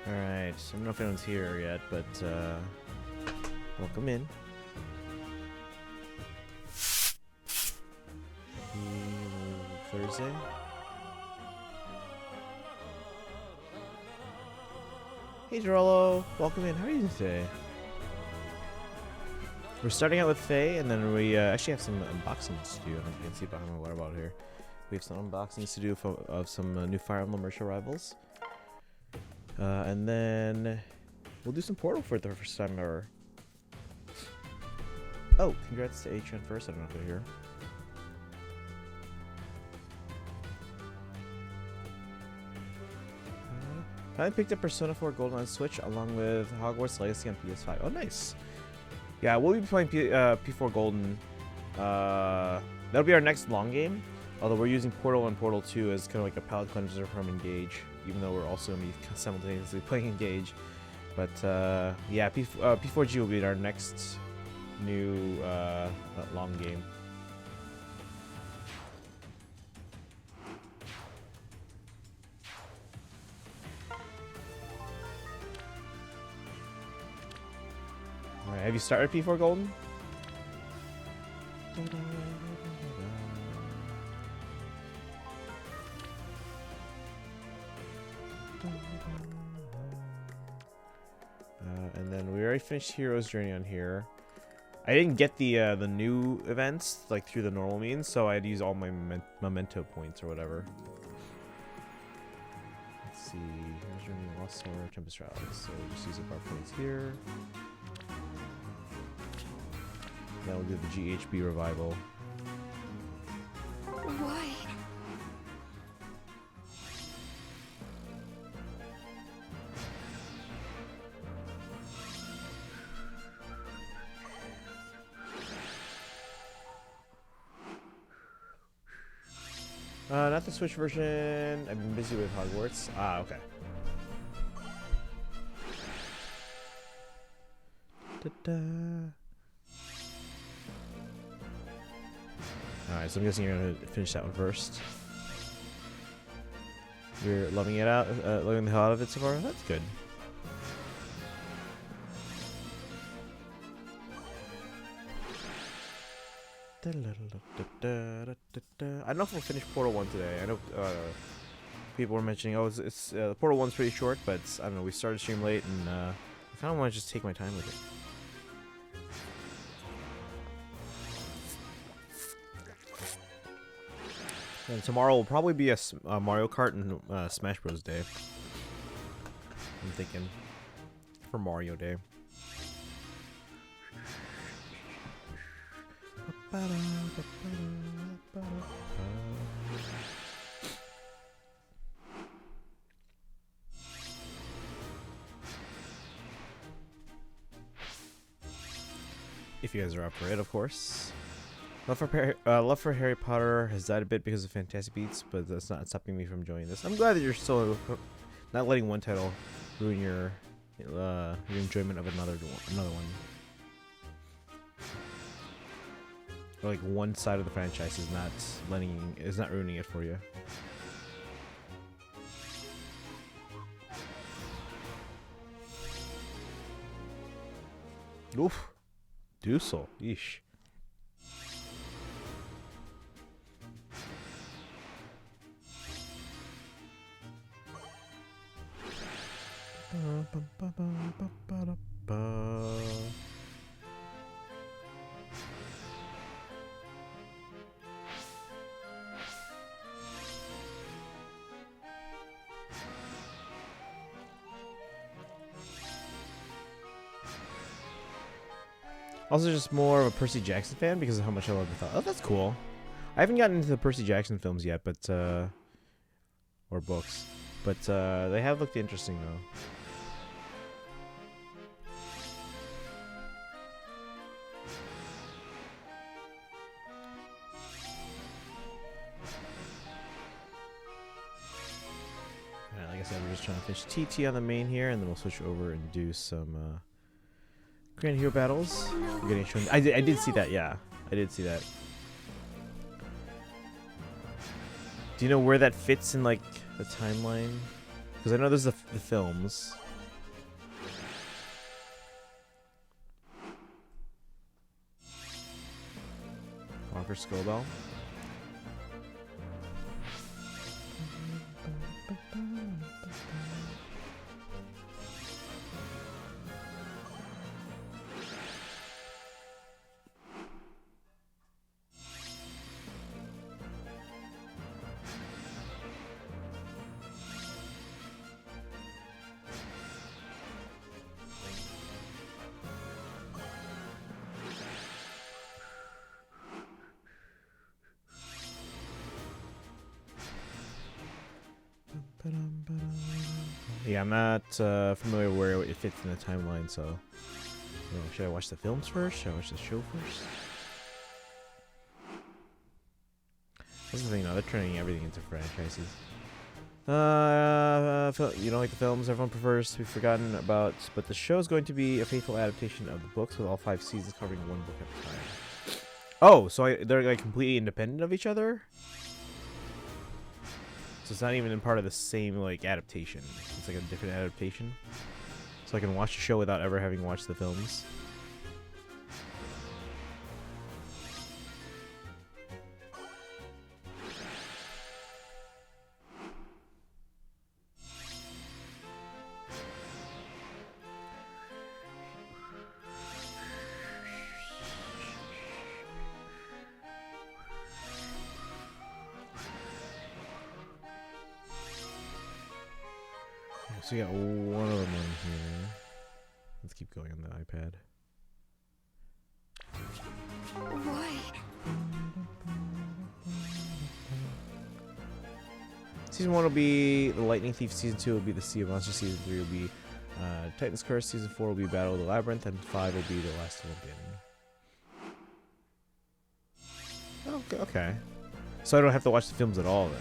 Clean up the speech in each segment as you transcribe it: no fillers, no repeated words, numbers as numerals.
Alright, I don't know if anyone's here yet, but welcome in. Thursday? Hey Gerallo, welcome in. How are you doing today? We're starting out with Faye, and then we actually have some unboxings to do. I can see behind my water bottle here. We have some unboxings to do of some new Fire Emblem Merchant Rivals. And then we'll do some Portal for the first time ever. Oh, congrats to Atron first. I don't know if they're here. I picked up Persona 4 Golden on Switch along with Hogwarts Legacy on PS5. Oh, nice. Yeah, we'll be playing P4 Golden. That'll be our next long game. Although we're using Portal and Portal 2 as kind of like a palate cleanser from Engage, even though we're also going to be simultaneously playing Engage. But yeah, P4G will be our next new long game. Alright, have you started P4 Golden? And then we already finished Hero's Journey on here. I didn't get the new events like through the normal means, so I'd use all my memento points or whatever. Let's see, Hero's Journey, Lost Sword, Tempest Trials. So we'll just use up our points here. Then we'll do the GHB revival. Why? Not the Switch version. I've been busy with Hogwarts. Ah, okay. Alright, so I'm guessing you're gonna finish that one first. You're loving it out, loving the hell out of it so far? That's good. I don't know if we'll finish Portal 1 today. I know people were mentioning, oh, it's Portal 1's pretty short, but I don't know, we started stream late, and I kind of want to just take my time with it. And tomorrow will probably be a Mario Kart and Smash Bros. Day. I'm thinking for Mario Day. If you guys are up for it, of course. Love for Harry Potter has died a bit because of Fantastic Beasts, but that's not stopping me from enjoying this. I'm glad that you're still not letting one title ruin your enjoyment of another one. Or like one side of the franchise is not ruining it for you. Oof. Dusel. Yeesh. Also, just more of a Percy Jackson fan because of how much I love the thought. Oh, that's cool. I haven't gotten into the Percy Jackson films yet, but or books, but they have looked interesting though. Yeah, like I said, we're just trying to finish TT on the main here, and then we'll switch over and do some Grand Hero battles. I'm getting shown. I did see that. Yeah, I did see that. Do you know where that fits in like the timeline? Because I know there's the films. Walker Skullbell. Yeah, I'm not familiar where it fits in the timeline, so I don't know, should I watch the films first? Should I watch the show first? That's the thing, though. They're turning everything into franchises. You don't like the films everyone prefers to be forgotten about, but the show is going to be a faithful adaptation of the books with all 5 seasons covering one book at a time. Oh, so they're like completely independent of each other? So it's not even in part of the same like adaptation. It's like a different adaptation. So I can watch the show without ever having watched the films. So we got one of them on here. Let's keep going on the iPad. Why? Season 1 will be The Lightning Thief. Season 2 will be The Sea of Monsters. Season 3 will be Titan's Curse. Season 4 will be Battle of the Labyrinth. And 5 will be The Last Olympian. Okay. So I don't have to watch the films at all then.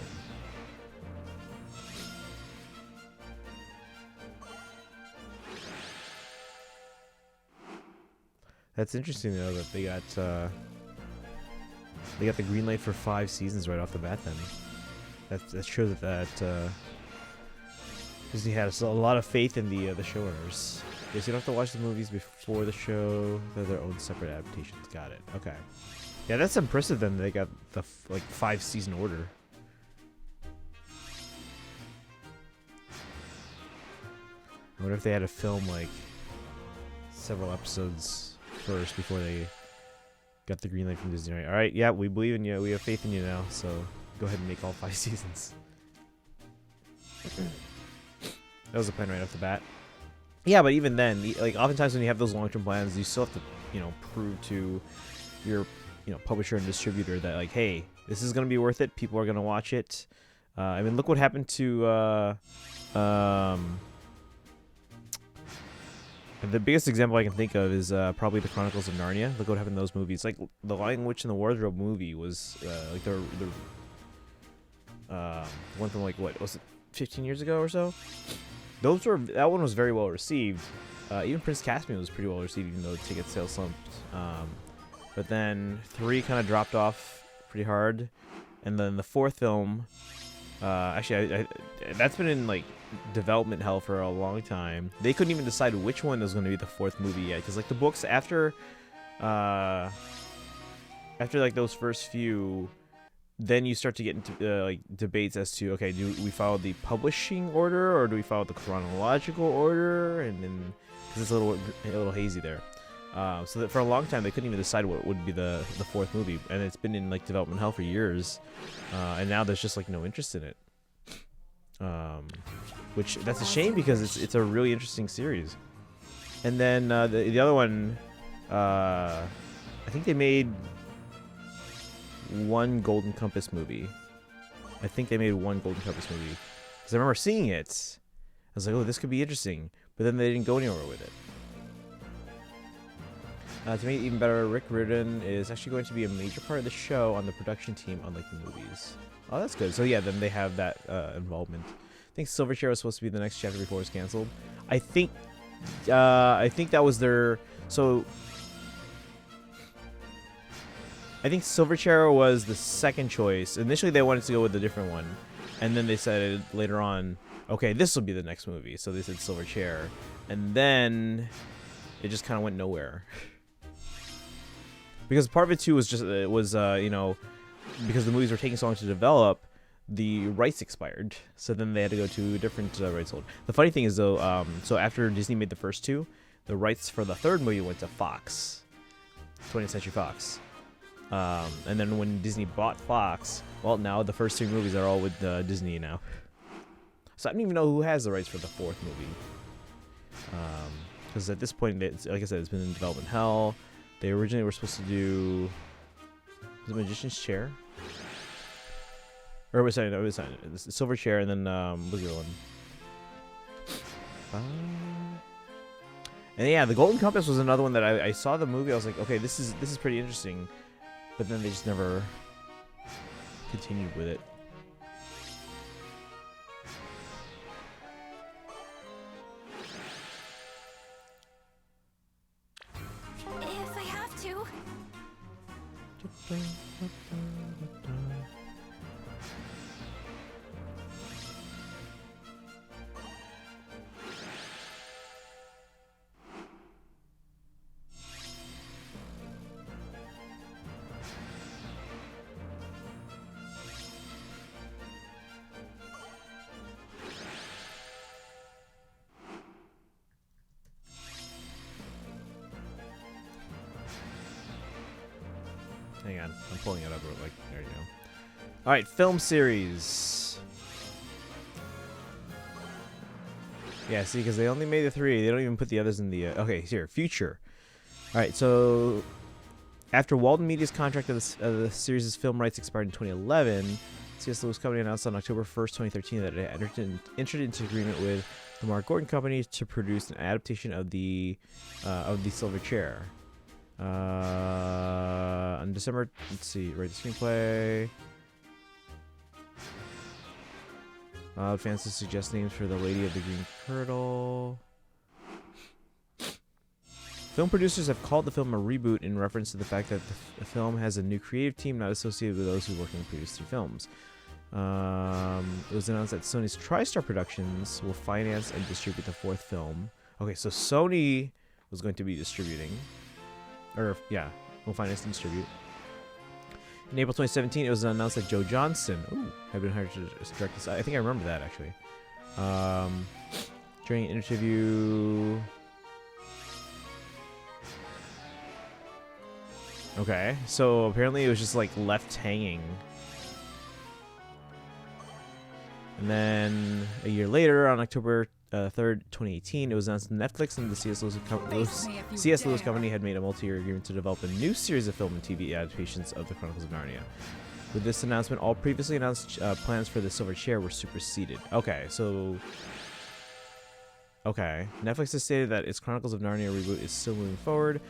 That's interesting though that they got the green light for 5 seasons right off the bat. Then that shows that Disney has a lot of faith in the showrunners. Yes, you don't have to watch the movies before the show. They're their own separate adaptations. Got it. Okay. Yeah, that's impressive. Then they got the 5 season order. I wonder if they had to film like several episodes first before they got the green light from Disney. Right? All right, yeah, we believe in you. We have faith in you now. So go ahead and make all 5 seasons. That was the plan right off the bat. Yeah, but even then, like oftentimes when you have those long-term plans, you still have to, prove to your, publisher and distributor that like, hey, this is gonna be worth it. People are gonna watch it. I mean, look what happened to The biggest example I can think of is probably the Chronicles of Narnia. Look what happened in those movies. Like the Lion, Witch, and the Wardrobe movie was like the one from like what was it, 15 years ago or so. That one was very well received. Even Prince Caspian was pretty well received, even though ticket sales slumped. But then 3 kind of dropped off pretty hard, and then the 4th film, actually, that's been in like development hell for a long time. They couldn't even decide which one was going to be the 4th movie yet, because like the books after like those first few, then you start to get into like debates as to, okay, do we follow the publishing order or do we follow the chronological order, and then because it's a little hazy there. So that for a long time they couldn't even decide what would be the 4th movie, and it's been in like development hell for years, and now there's just like no interest in it. Which that's a shame, because it's a really interesting series. And then the other one, I think they made one Golden Compass movie. Because I remember seeing it. I was like, oh, this could be interesting. But then they didn't go anywhere with it. To make it even better, Rick Riordan is actually going to be a major part of the show on the production team, unlike the movies. Oh, that's good. So yeah, then they have that involvement. I think Silverchair was supposed to be the next chapter before it was canceled. I think that was their... So I think Silverchair was the second choice. Initially, they wanted to go with a different one, and then they said later on, okay, this will be the next movie. So they said Silverchair, and then it just kind of went nowhere. Because part of it too was just because the movies were taking so long to develop, the rights expired. So then they had to go to a different rights holder. The funny thing is though, so after Disney made the first 2, the rights for the 3rd movie went to Fox, 20th Century Fox. And then when Disney bought Fox, well, now the first 3 movies are all with Disney now. So I don't even know who has the rights for the 4th movie. Because at this point, like I said, it's been in development hell. They originally were supposed to do the Magician's Chair, or was sorry, Silver Chair, and then what was the other one? And yeah, the Golden Compass was another one that I saw the movie. I was like, okay, this is pretty interesting, but then they just never continued with it. If I have to. Hang on, I'm pulling it up real quick. There you go. All right, film series. Yeah, see, because they only made the 3. They don't even put the others in the... okay, here, future. All right, so after Walden Media's contract of the series' film rights expired in 2011, C.S. Lewis Company announced on October 1st, 2013 that it entered into agreement with the Mark Gordon Company to produce an adaptation of the Silver Chair. On December, let's see, write the screenplay. Fans to suggest names for the Lady of the Green Kirtle. Film producers have called the film a reboot in reference to the fact that the film has a new creative team not associated with those who worked on the previous 3 films. It was announced that Sony's TriStar Productions will finance and distribute the 4th film. Okay, so Sony was going to be distributing. Or, yeah, will finance and distribute. In April 2017, it was announced that Joe Johnston had been hired to direct this. I think I remember that, actually. During an interview... Okay, so apparently it was just, like, left hanging. And then, a year later, on October 3rd, 2018, it was announced Netflix and the C.S. Lewis Company had made a multi-year agreement to develop a new series of film and TV adaptations of the Chronicles of Narnia. With this announcement, all previously announced plans for the Silver Chair were superseded. Okay, so Okay. Netflix has stated that its Chronicles of Narnia reboot is still moving forward.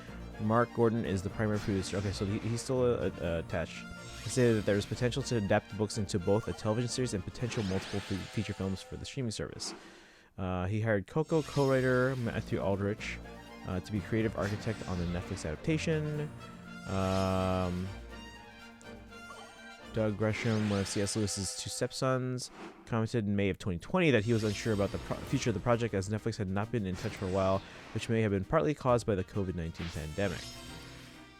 Mark Gordon is the primary producer. Okay, so he's still attached. He stated that there is potential to adapt the books into both a television series and potential multiple feature films for the streaming service. He hired Coco co-writer Matthew Aldrich to be creative architect on the Netflix adaptation. Doug Gresham, one of C.S. Lewis's two stepsons, commented in May of 2020 that he was unsure about the future of the project as Netflix had not been in touch for a while, which may have been partly caused by the COVID-19 pandemic.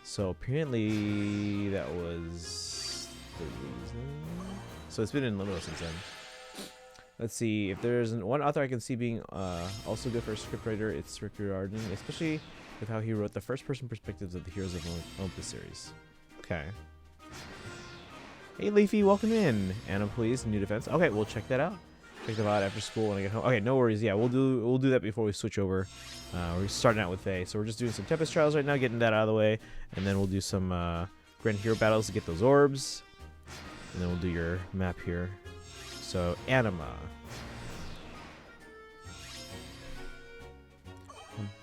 So apparently that was the reason. So it's been in limbo since then. Let's see, if there's one author I can see being also good for a scriptwriter, it's Rick Riordan, especially with how he wrote the first-person perspectives of the Heroes of Olympus series. Okay. Hey Leafy, welcome in. Anna, please, new defense. Okay, we'll check that out. Check them out after school when I get home. Okay, no worries. Yeah, we'll do that before we switch over. We're starting out with Faye, so we're just doing some Tempest trials right now, getting that out of the way, and then we'll do some Grand Hero battles to get those orbs, and then we'll do your map here. So Anima.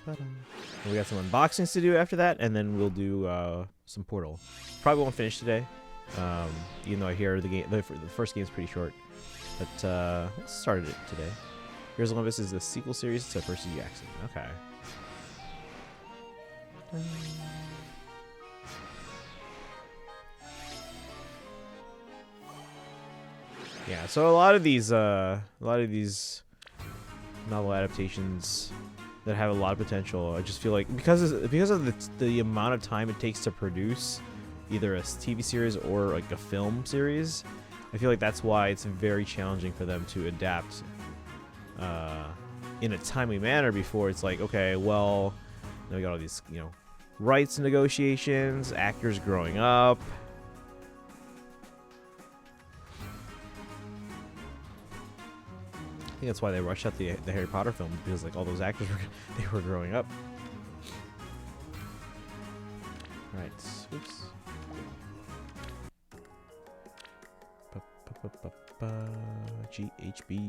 We got some unboxings to do after that, and then we'll do some Portal. Probably won't finish today. Even though I hear the first game is pretty short, but let's start it today. Heroes of Olympus is the sequel series to Percy Jackson. Okay. Yeah, so a lot of these novel adaptations that have a lot of potential, I just feel like because of the amount of time it takes to produce either a TV series or like a film series, I feel like that's why it's very challenging for them to adapt in a timely manner before it's like, okay, well, now we got all these, rights negotiations, actors growing up. I think that's why they rushed out the Harry Potter film, because like all those actors were growing up. All right, oops. GHB.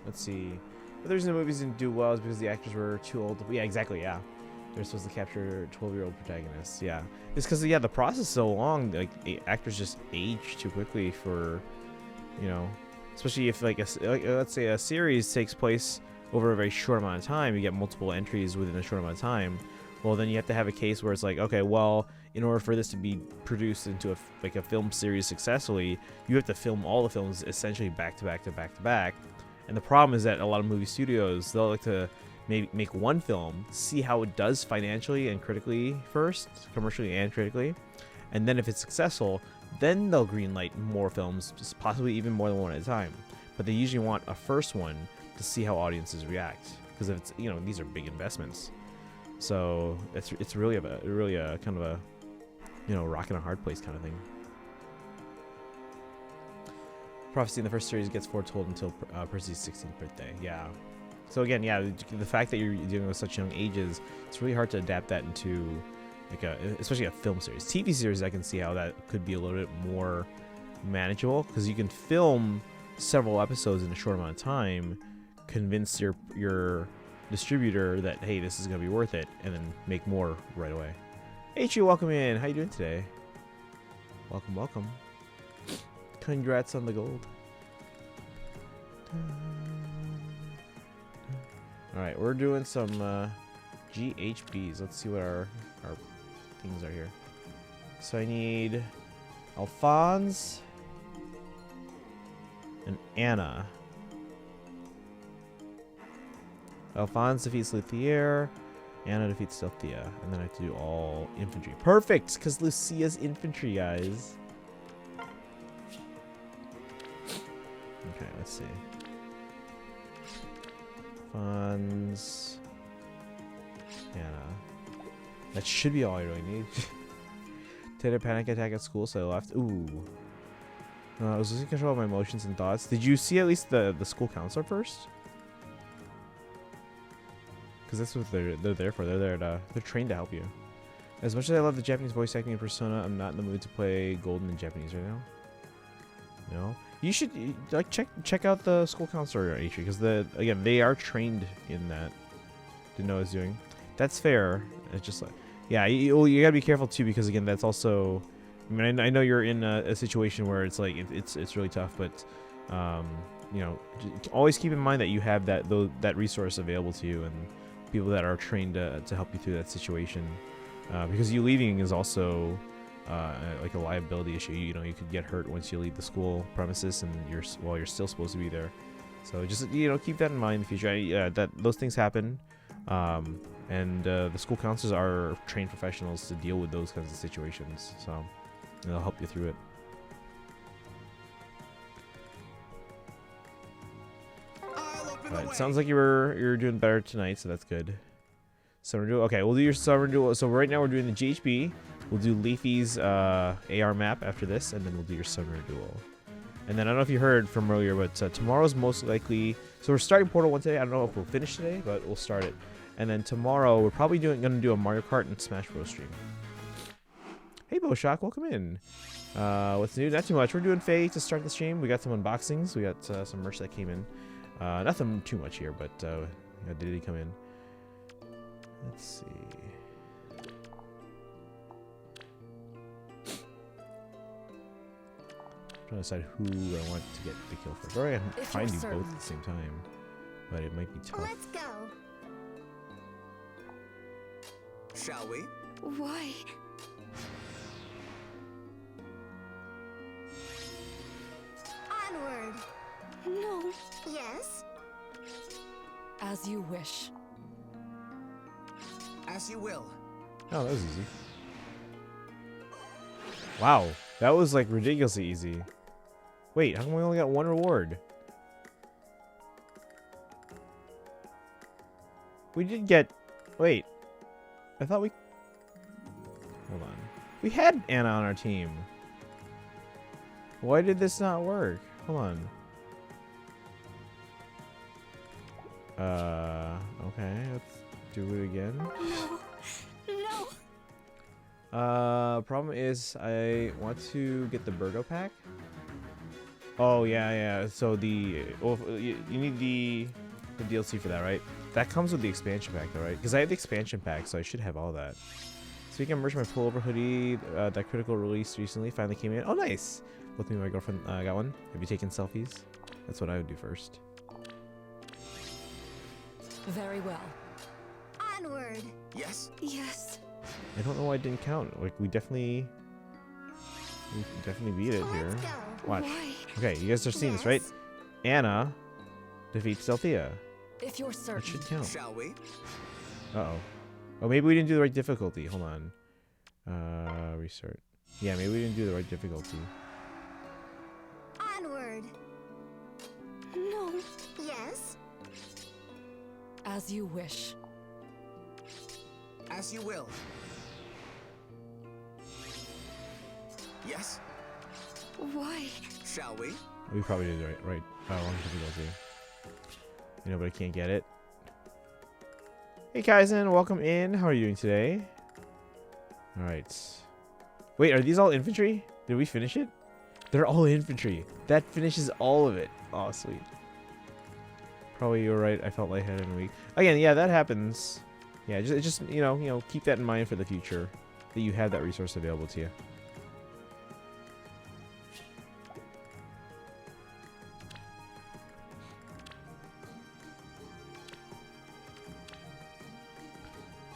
Let's see. But the reason the movies didn't do well is because the actors were too old. Yeah, exactly. Yeah, they're supposed to capture 12-year-old protagonists. Yeah, it's because the process is so long. Like actors just age too quickly for, especially if let's say a series takes place over a very short amount of time. You get multiple entries within a short amount of time. Well, then you have to have a case where it's like, okay, well, in order for this to be produced into a film series successfully, you have to film all the films essentially back to back to back to back. And the problem is that a lot of movie studios, they'll like to maybe make one film, see how it does financially and critically first, commercially and critically, and then if it's successful, then they'll greenlight more films, just possibly even more than one at a time. But they usually want a first one to see how audiences react, because if it's these are big investments. So it's really a kind of a rock and a hard place kind of thing. Prophecy in the first series gets foretold until Percy's 16th birthday. Yeah. So again, yeah, the fact that you're dealing with such young ages, it's really hard to adapt that into especially a film series. TV series, I can see how that could be a little bit more manageable, because you can film several episodes in a short amount of time, convince your distributor that, hey, this is gonna be worth it, and then make more right away. H, welcome in. How you doing today? Welcome. Congrats on the gold. Alright, we're doing some GHBs. Let's see what our things are here. So I need Alphonse and Anna. Alphonse defeats Luthier. Anna defeats Delthea. And then I have to do all infantry. Perfect! Because Lucia's infantry, guys. Okay, let's see. Funds. Anna. That should be all I really need. Did a panic attack at school, so I left. Ooh. I was losing control of my emotions and thoughts. Did you see at least the school counselor first? Because that's what they're there for. They're trained to help you. As much as I love the Japanese voice acting in Persona, I'm not in the mood to play Golden in Japanese right now. No, you should like check out the school counselor H, because again they are trained in that. Didn't know what I was doing. That's fair. It's just like, yeah, you gotta be careful too, because again that's also. I mean, I know you're in a situation where it's like it's really tough, but you know, always keep in mind that you have that resource available to you and people that are trained to help you through that situation. Because you leaving is also like a liability issue. You know, you could get hurt once you leave the school premises, and you're still supposed to be there. So just keep that in mind in the future. That those things happen, and the school counselors are trained professionals to deal with those kinds of situations. So they'll help you through it. Alright, sounds like you're doing better tonight, so that's good. Summer duel. Okay, we'll do your summer duel. So right now we're doing the GHB. We'll do Leafy's AR map after this, and then we'll do your summer duel. And then I don't know if you heard from earlier, but tomorrow's most likely. So we're starting Portal 1 today. I don't know if we'll finish today, but we'll start it. And then tomorrow we're probably gonna do a Mario Kart and Smash Bros stream. Hey Boshock, welcome in. What's new? Not too much. We're doing Faye to start the stream. We got some unboxings. We got some merch that came in. Nothing too much here, but did he come in? Let's see. I'm trying to decide who I want to get the kill first. Or I can try and do both at the same time, but it might be tough. Let's go. Shall we? Why? Onward. No. Yes. As you wish. As you will. Oh, that was easy. Wow, that was like ridiculously easy. Wait, how come we only got one reward? We did get... Wait. I thought we... Hold on. We had Anna on our team. Why did this not work? Hold on. Okay, let's do it again. No. No. Problem is I want to get the Birdo pack. Oh yeah. So you need the DLC for that, right? That comes with the expansion pack, though, right? Because I have the expansion pack, so I should have all that. So you can merge my pullover hoodie. That critical release recently finally came in. Oh, nice. Look, me and my girlfriend got one. Have you taken selfies? That's what I would do first. Very well. Onward. Yes. Yes. I don't know why it didn't count. Like we definitely beat it here. Let's go. Watch. Why? Okay, you guys are seeing this, right? Yes. Anna defeats Delthea. If you're That certain. should count. Shall we? Uh-oh. Oh, maybe we didn't do the right difficulty. Hold on. Restart. Yeah, maybe we didn't do the right difficulty. Onward. No. Yes. As you wish. As you will. Yes. Why? Shall we? We probably did the right wrong difficulty. You know, but I can't get it. Hey Kaizen, welcome in. How are you doing today? Alright. Wait, are these all infantry? Did we finish it? They're all infantry. That finishes all of it. Oh, sweet. Probably you're right. I felt lightheaded and weak. Again, yeah, that happens. Yeah, just you know, keep that in mind for the future. That you have that resource available to you.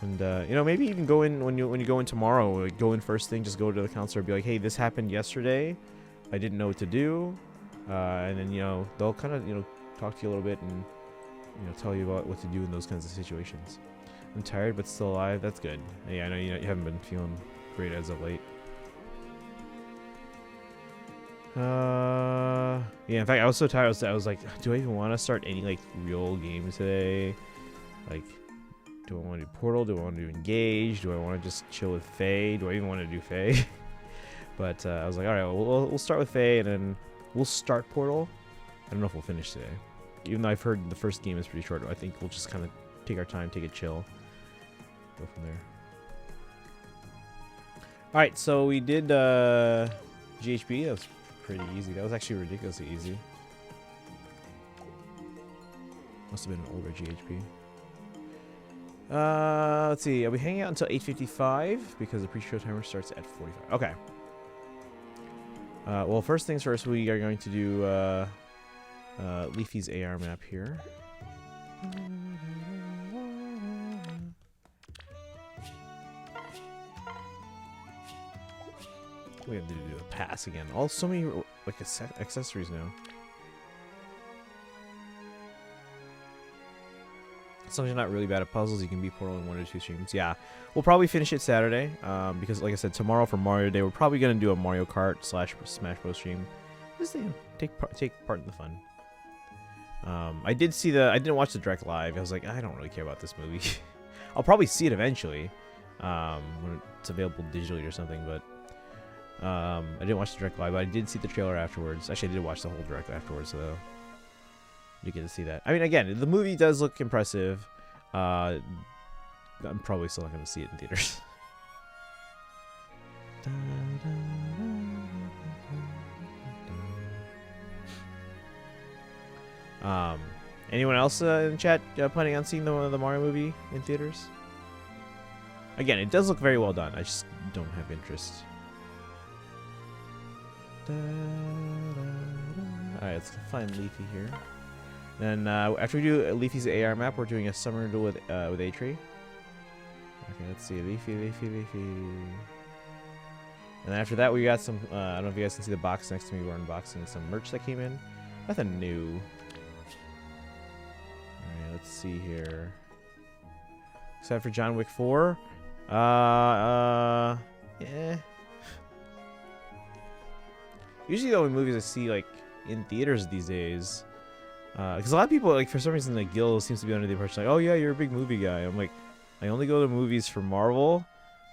And you know, maybe even go in when you go in tomorrow. Like, go in first thing. Just go to the counselor and be like, "Hey, this happened yesterday. I didn't know what to do." And then they'll kind of talk to you a little bit and tell you about what to do in those kinds of situations. I'm tired but still alive. That's good. Yeah, I know you haven't been feeling great as of late. Yeah, in fact, I was so tired. I was like, do I even want to start any like real games today? Like, do I want to do Portal? Do I want to do Engage? Do I want to just chill with Faye? Do I even want to do Faye? But I was like, all right, we'll start with Faye, and then we'll start Portal. I don't know if we'll finish today. Even though I've heard the first game is pretty short, I think we'll just kind of take our time, take it chill, go from there. All right, so we did GHB. That was pretty easy. That was actually ridiculously easy. Must have been an older GHB. Let's see. I'll be hanging out until 8:55 because the pre-show timer starts at 45. Okay. Well, first things first, we are going to do Leafy's AR map here. We have to do a pass again. So many like accessories now. As long as you're not really bad at puzzles, you can beat Portal in 1 or 2 streams. Yeah, we'll probably finish it Saturday. Because like I said, tomorrow for Mario Day, we're probably gonna do a Mario Kart / Smash Bros stream. Just take part in the fun. I didn't watch the direct live. I was like, I don't really care about this movie. I'll probably see it eventually, when it's available digitally or something. But I didn't watch the direct live, but I did see the trailer afterwards. Actually, I did watch the whole direct afterwards, so you get to see that. I mean, again, the movie does look impressive. I'm probably still not going to see it in theaters. Anyone else in the chat planning on seeing the Mario movie in theaters? Again, it does look very well done. I just don't have interest. Alright, let's find Leafy here. Then after we do Leafy's AR map, we're doing a summer duel with A-Tree. Okay, let's see. Leafy. And then after that, we got some. I don't know if you guys can see the box next to me. We're unboxing some merch that came in. Nothing new. Alright, let's see here. Except for John Wick 4. Yeah. Usually, though, in movies I see like in theaters these days, because a lot of people, like, for some reason, like Gil seems to be under the impression like, oh yeah, you're a big movie guy. I'm like, I only go to movies for Marvel,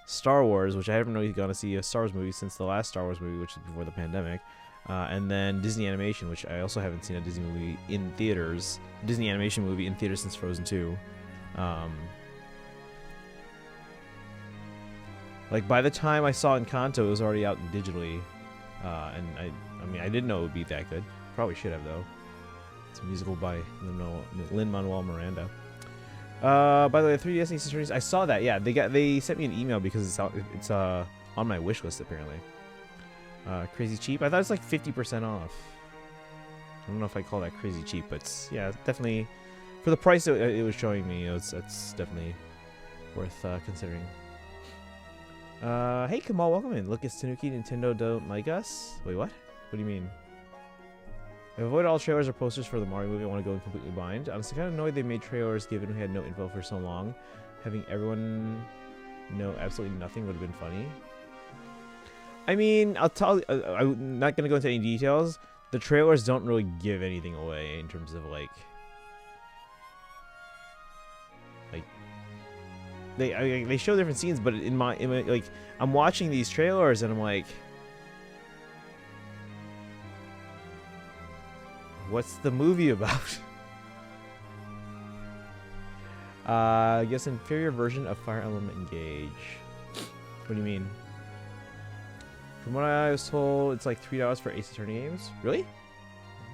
Star Wars, which I haven't really gone to see a Star Wars movie since the last Star Wars movie, which was before the pandemic, and then Disney Animation, which I also haven't seen a Disney movie in theaters, Disney Animation movie in theaters since Frozen 2. Like, by the time I saw Encanto, it was already out digitally, and I mean, I didn't know it would be that good. Probably should have, though. It's a musical by Lin-Manuel Miranda. By the way, 3DS accessories, I saw that. Yeah, they sent me an email because it's on my wish list apparently. Crazy cheap. I thought it's like 50% off. I don't know if I call that crazy cheap, but yeah, definitely for the price it was showing me, it's definitely worth considering. Hey Kamal, welcome in. Look, it's Tanuki. Nintendo don't like us. Wait, what? What do you mean? I avoid all trailers or posters for the Mario movie. I want to go in completely blind. Honestly, kind of annoyed they made trailers given we had no info for so long. Having everyone know absolutely nothing would have been funny. I mean, I'll tell. I'm not gonna go into any details. The trailers don't really give anything away in terms of like they show different scenes, but in my like I'm watching these trailers and I'm like, what's the movie about? I guess inferior version of Fire Emblem Engage. What do you mean? From what I was told, it's like $3 for Ace Attorney games. Really?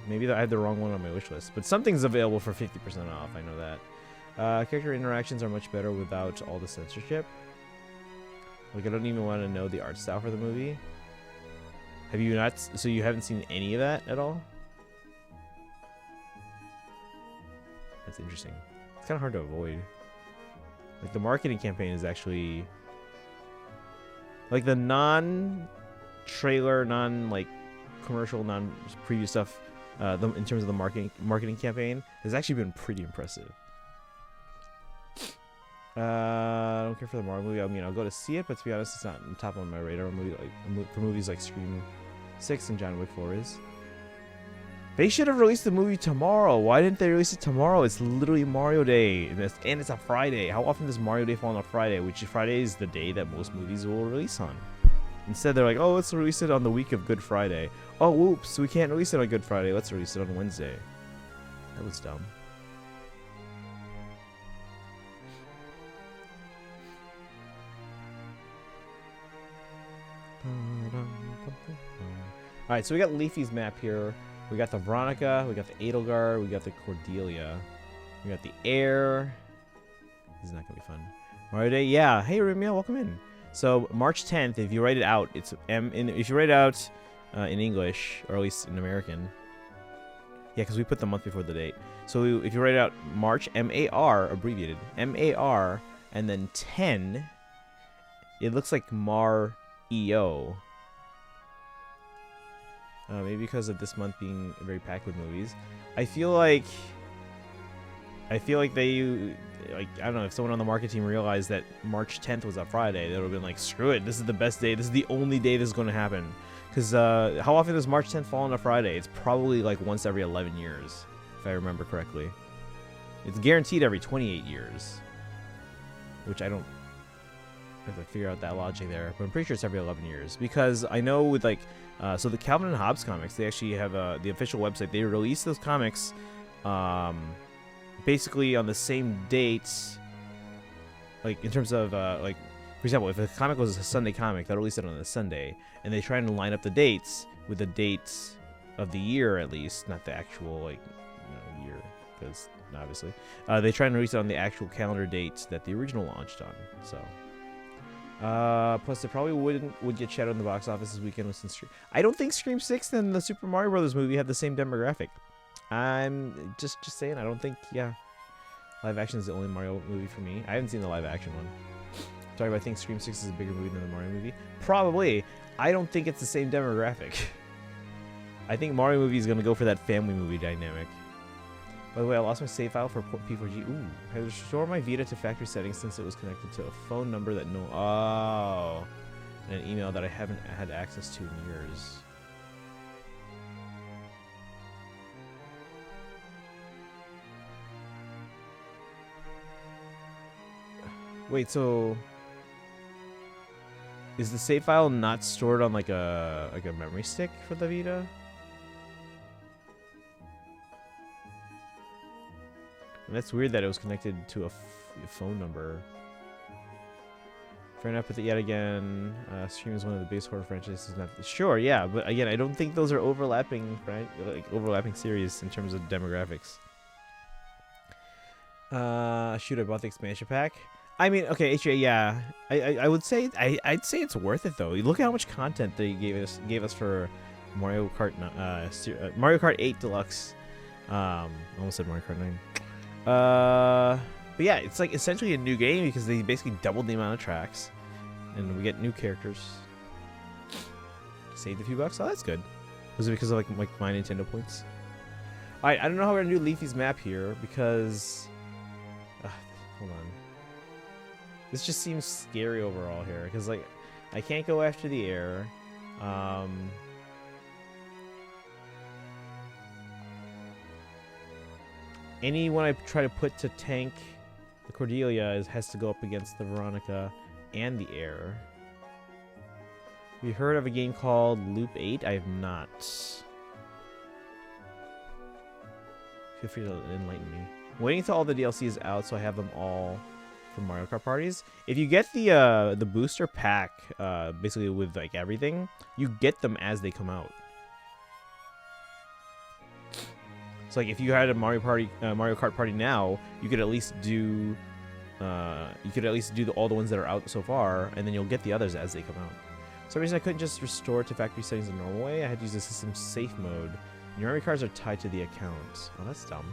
Maybe I had the wrong one on my wish list. But something's available for 50% off. I know that. Character interactions are much better without all the censorship. Like, I don't even want to know the art style for the movie. Have you not? So you haven't seen any of that at all? That's interesting. It's kind of hard to avoid. Like, the marketing campaign is actually like the non-trailer, like commercial, non-preview stuff. In terms of the marketing campaign, has actually been pretty impressive. I don't care for the Mario movie. I mean, I'll go to see it, but to be honest, it's not on top of my radar. For movies like Scream 6th and John Wick 4 is. They should have released the movie tomorrow. Why didn't they release it tomorrow? It's literally Mario Day, and it's a Friday. How often does Mario Day fall on a Friday? Which Friday is the day that most movies will release on. Instead, they're like, oh, let's release it on the week of Good Friday. Oh, whoops, we can't release it on Good Friday. Let's release it on Wednesday. That was dumb. Alright, so we got Leafy's map here. We got the Veronica, we got the Edelgard, we got the Cordelia. We got the Air. This is not gonna be fun. Mario Day, yeah. Hey, Ramia, welcome in. So March 10th, if you write it out, it's if you write it out in English, or at least in American. Yeah, because we put the month before the date. So if you write it out March, M-A-R, abbreviated, M-A-R, and then 10, it looks like Mar-E-O. Maybe because of this month being very packed with movies. I feel like they, like, I don't know, if someone on the market team realized that March 10th was a Friday, they would have been like, screw it, this is the best day, this is the only day this is going to happen. Because how often does March 10th fall on a Friday? It's probably like once every 11 years, if I remember correctly. It's guaranteed every 28 years, which I don't have to figure out that logic there, but I'm pretty sure it's every 11 years. Because I know with like, so the Calvin and Hobbes comics, they actually have the official website. They release those comics basically on the same dates, like in terms of like, for example, if a comic was a Sunday comic, they'll release it on a Sunday, and they try and line up the dates with the dates of the year, at least, not the actual, like, year, because obviously they try and release it on the actual calendar dates that the original launched on. So plus it probably would get shadowed in the box office this weekend since I don't think Scream 6 and the Super Mario Brothers movie have the same demographic. I'm just saying, I don't think, yeah, live action is the only Mario movie for me. I haven't seen the live action one. Sorry, but I think Scream 6 is a bigger movie than the Mario movie. Probably. I don't think it's the same demographic. I think Mario movie is going to go for that family movie dynamic. By the way, I lost my save file for P4G. Ooh. I restored my Vita to factory settings since it was connected to a phone number that no... Oh. And an email that I haven't had access to in years. Wait, so... Is the save file not stored on like a memory stick for the Vita? And that's weird that it was connected to a phone number. Fair enough with it yet again. Scream is one of the biggest horror franchises. Not sure, yeah, but again, I don't think those are overlapping, right? Like overlapping series in terms of demographics. Shoot, I bought the expansion pack. I mean, okay, HJ, yeah, I would say I'd say it's worth it though. Look at how much content they gave us for Mario Kart Mario Kart 8 Deluxe. Almost said Mario Kart 9. But yeah, it's like essentially a new game because they basically doubled the amount of tracks, and we get new characters. Saved a few bucks. Oh, that's good. Was it because of like my Nintendo points? All right, I don't know how we're gonna do Leafy's map here because. Hold on. This just seems scary overall here, because like I can't go after the air. Anyone I try to put to tank the Cordelia has to go up against the Veronica and the air. Have you heard of a game called Loop 8? I have not. Feel free to enlighten me. I'm waiting until all the DLC is out so I have them all for Mario Kart parties. If you get the booster pack, basically with like everything, you get them as they come out. So like if you had a Mario Kart party now, you could at least do all the ones that are out so far, and then you'll get the others as they come out. For some reason I couldn't just restore to factory settings the normal way. I had to use the system safe mode. Your memory cards are tied to the account. Oh, that's dumb.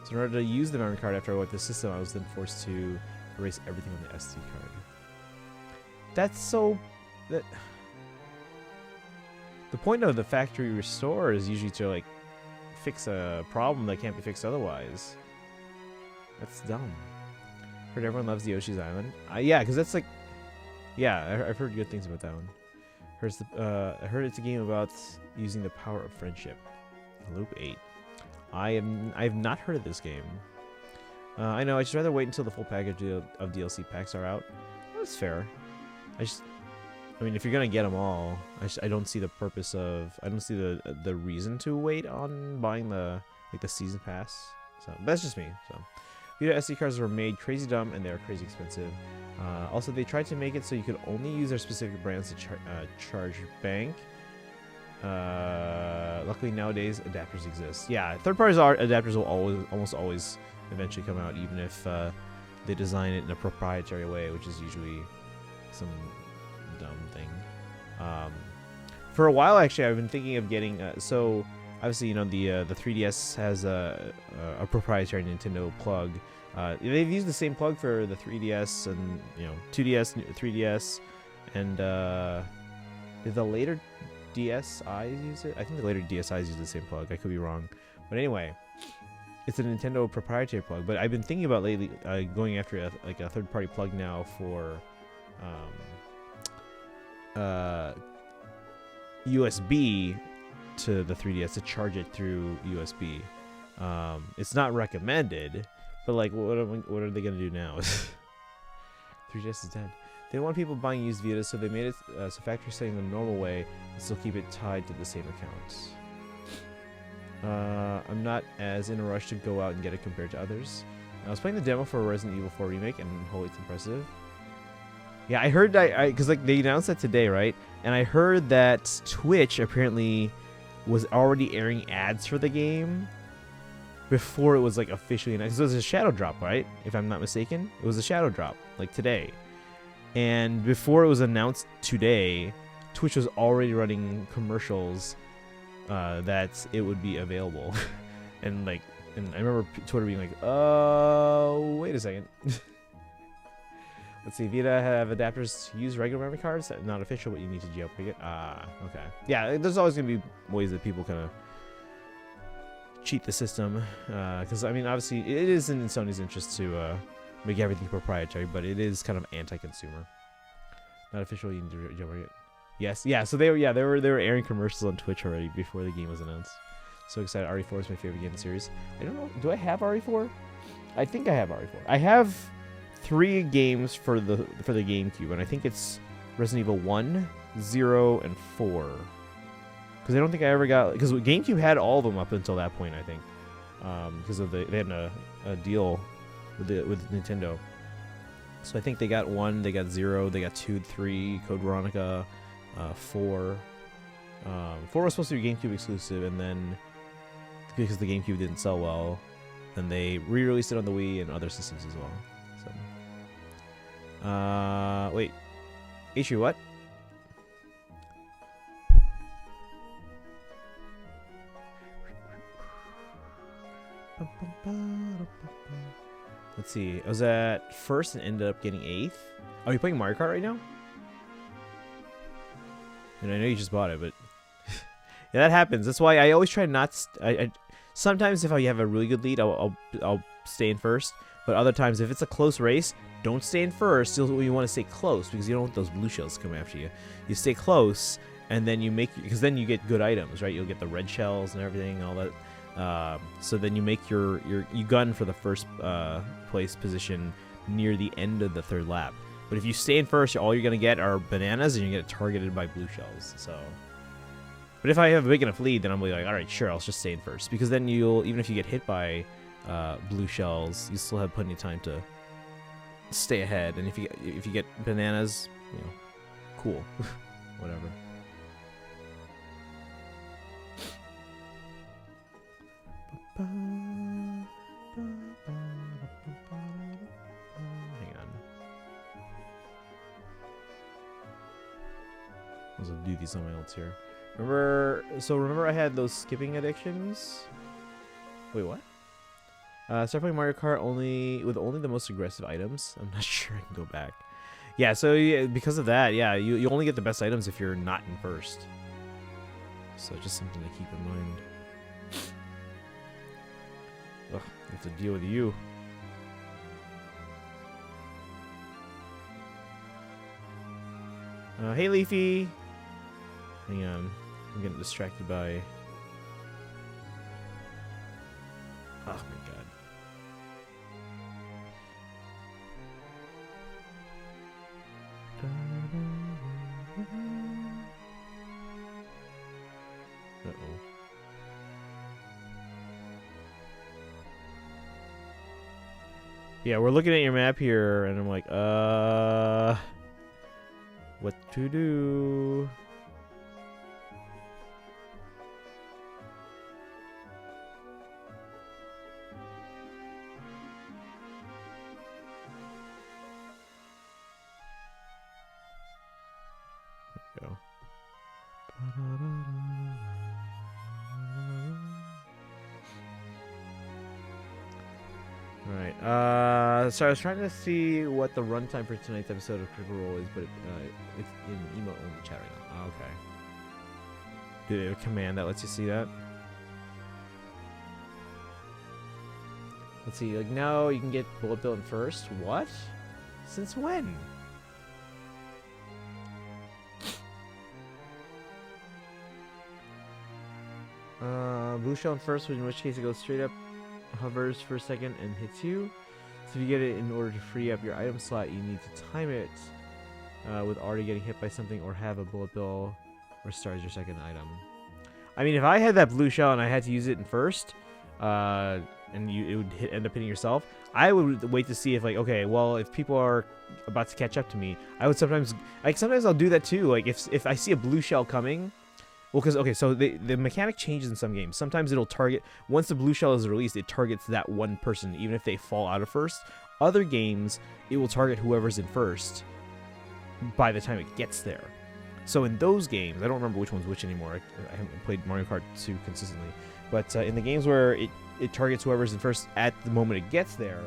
So in order to use the memory card after I wiped the system, I was then forced to erase everything on the SD card. That's so... The point of the factory restore is usually to like fix a problem that can't be fixed otherwise. That's dumb. Heard everyone loves the Yoshi's Island. Yeah, because that's like... Yeah, I've heard good things about that one. I heard it's a game about using the power of friendship. Loop 8. I have not heard of this game. I know. I just rather wait until the full package of DLC packs are out. That's fair. I mean, if you're gonna get them all, I don't see the purpose of. I don't see the reason to wait on buying the season pass. So that's just me. So, Vita SD cards were made crazy dumb and they are crazy expensive. Also, they tried to make it so you could only use their specific brands to charge bank. Luckily nowadays adapters exist. Yeah, third parties adapters will almost always eventually come out, even if they design it in a proprietary way, which is usually some dumb thing. For a while, actually, I've been thinking of getting. So obviously, you know, the 3DS has a proprietary Nintendo plug. They've used the same plug for the 3DS and 2DS, 3DS, and did the later DSIs use it? I think the later DSIs use the same plug. I could be wrong, but anyway, it's a Nintendo proprietary plug. But I've been thinking about lately going after a third-party plug now for USB to the 3DS to charge it through USB. It's not recommended, but like, what are they gonna do now? 3DS is dead. They don't want people buying used Vitas, so they made it so factory selling the normal way and still keep it tied to the same accounts. I'm not as in a rush to go out and get it compared to others. I was playing the demo for Resident Evil 4 Remake, and holy, it's impressive. Yeah, I heard that, because like they announced that today, right? And I heard that Twitch apparently was already airing ads for the game before it was like officially announced. It was a shadow drop, right? If I'm not mistaken, it was a shadow drop like today. And before it was announced today, Twitch was already running commercials that it would be available. and I remember Twitter being like, "Oh, wait a second." Let's see, Vita have adapters to use regular memory cards. Not official, but you need to jailbreak it. Okay. Yeah, there's always going to be ways that people kind of cheat the system. Because, I mean, obviously, it is in Sony's interest to make everything proprietary, but it is kind of anti-consumer. Not official, you need to jailbreak it. Yes, yeah, so they were airing commercials on Twitch already before the game was announced. So excited. RE4 is my favorite game in the series. I don't know, do I have RE4? I think I have RE4. I have 3 games for the GameCube, and I think it's Resident Evil 1, 0, and 4. Because I don't think I ever got, because GameCube had all of them up until that point, I think, because of they had a deal with Nintendo. So I think they got 1, they got 0, they got 2, 3, Code Veronica, 4. 4 was supposed to be GameCube exclusive, and then because the GameCube didn't sell well, then they re-released it on the Wii and other systems as well. So, wait, issue what? Let's see. I was at first and ended up getting 8th. Are you playing Mario Kart right now? And I know you just bought it, but yeah, that happens. That's why I always try not. Sometimes if I have a really good lead, I'll stay in first. But other times, if it's a close race, don't stay in first. You want to stay close because you don't want those blue shells to come after you. You stay close, and then you make, because then you get good items, right? You'll get the red shells and everything, and all that. So then you make you gun for the first place position near the end of the 3rd lap. But if you stay in first, all you're gonna get are bananas, and you get targeted by blue shells. So, but if I have a big enough lead, then I'm like, all right, sure, I'll just stay in first, because then even if you get hit by blue shells, you still have plenty of time to stay ahead. And if you get bananas, cool, whatever. Hang on. I'll do these on my notes here. Remember I had those skipping addictions? Wait, what? Start playing Mario Kart with only the most aggressive items. I'm not sure I can go back. Yeah, so because of that, yeah, you only get the best items if you're not in first. So just something to keep in mind. Ugh, I have to deal with you. Hey, Leafy. Hang on. I'm getting distracted by... Oh my god. Uh-oh. Yeah, we're looking at your map here, and I'm like, what to do? There we go. Alright, so I was trying to see what the runtime for tonight's episode of Critical Role is, but it's in emote only chat right now. Okay. Do they have a command that lets you see that? Let's see, like now you can get bullet bill in first. What? Since when? Blue shell in first, in which case it goes straight up, hovers for a second, and hits you. So if you get it in order to free up your item slot, you need to time it with already getting hit by something or have a bullet bill restart as your second item. I mean, if I had that blue shell and I had to use it in first, and it would end up hitting yourself, I would wait to see if, like, okay, well, if people are about to catch up to me, I would sometimes I'll do that too. Like, if I see a blue shell coming, well, because, okay, so the mechanic changes in some games. Sometimes it'll target, once the blue shell is released, it targets that one person, even if they fall out of first. Other games, it will target whoever's in first by the time it gets there. So in those games, I don't remember which one's which anymore. I haven't played Mario Kart 2 consistently. But in the games where it targets whoever's in first at the moment it gets there,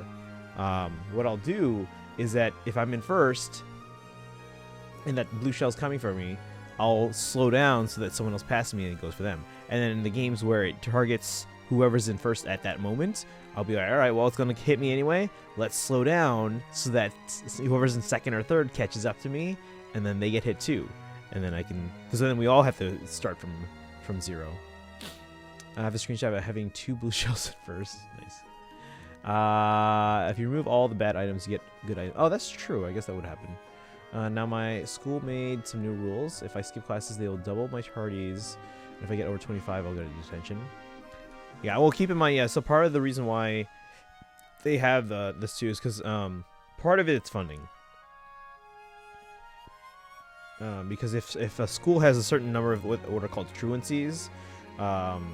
what I'll do is that if I'm in first and that blue shell's coming for me, I'll slow down so that someone else passes me and it goes for them. And then in the games where it targets whoever's in first at that moment, I'll be like, all right, well, it's going to hit me anyway. Let's slow down so that whoever's in second or third catches up to me, and then they get hit too. And then I can, because then we all have to start from zero. I have a screenshot of having 2 blue shells at first. Nice. If you remove all the bad items, you get good items. Oh, that's true. I guess that would happen. Now my school made some new rules. If I skip classes, they will double my tardies. And if I get over 25, I'll go to detention. Yeah, well, keep in mind, yeah, so part of the reason why they have this too is because part of it's funding. Because if a school has a certain number of what are called truancies, and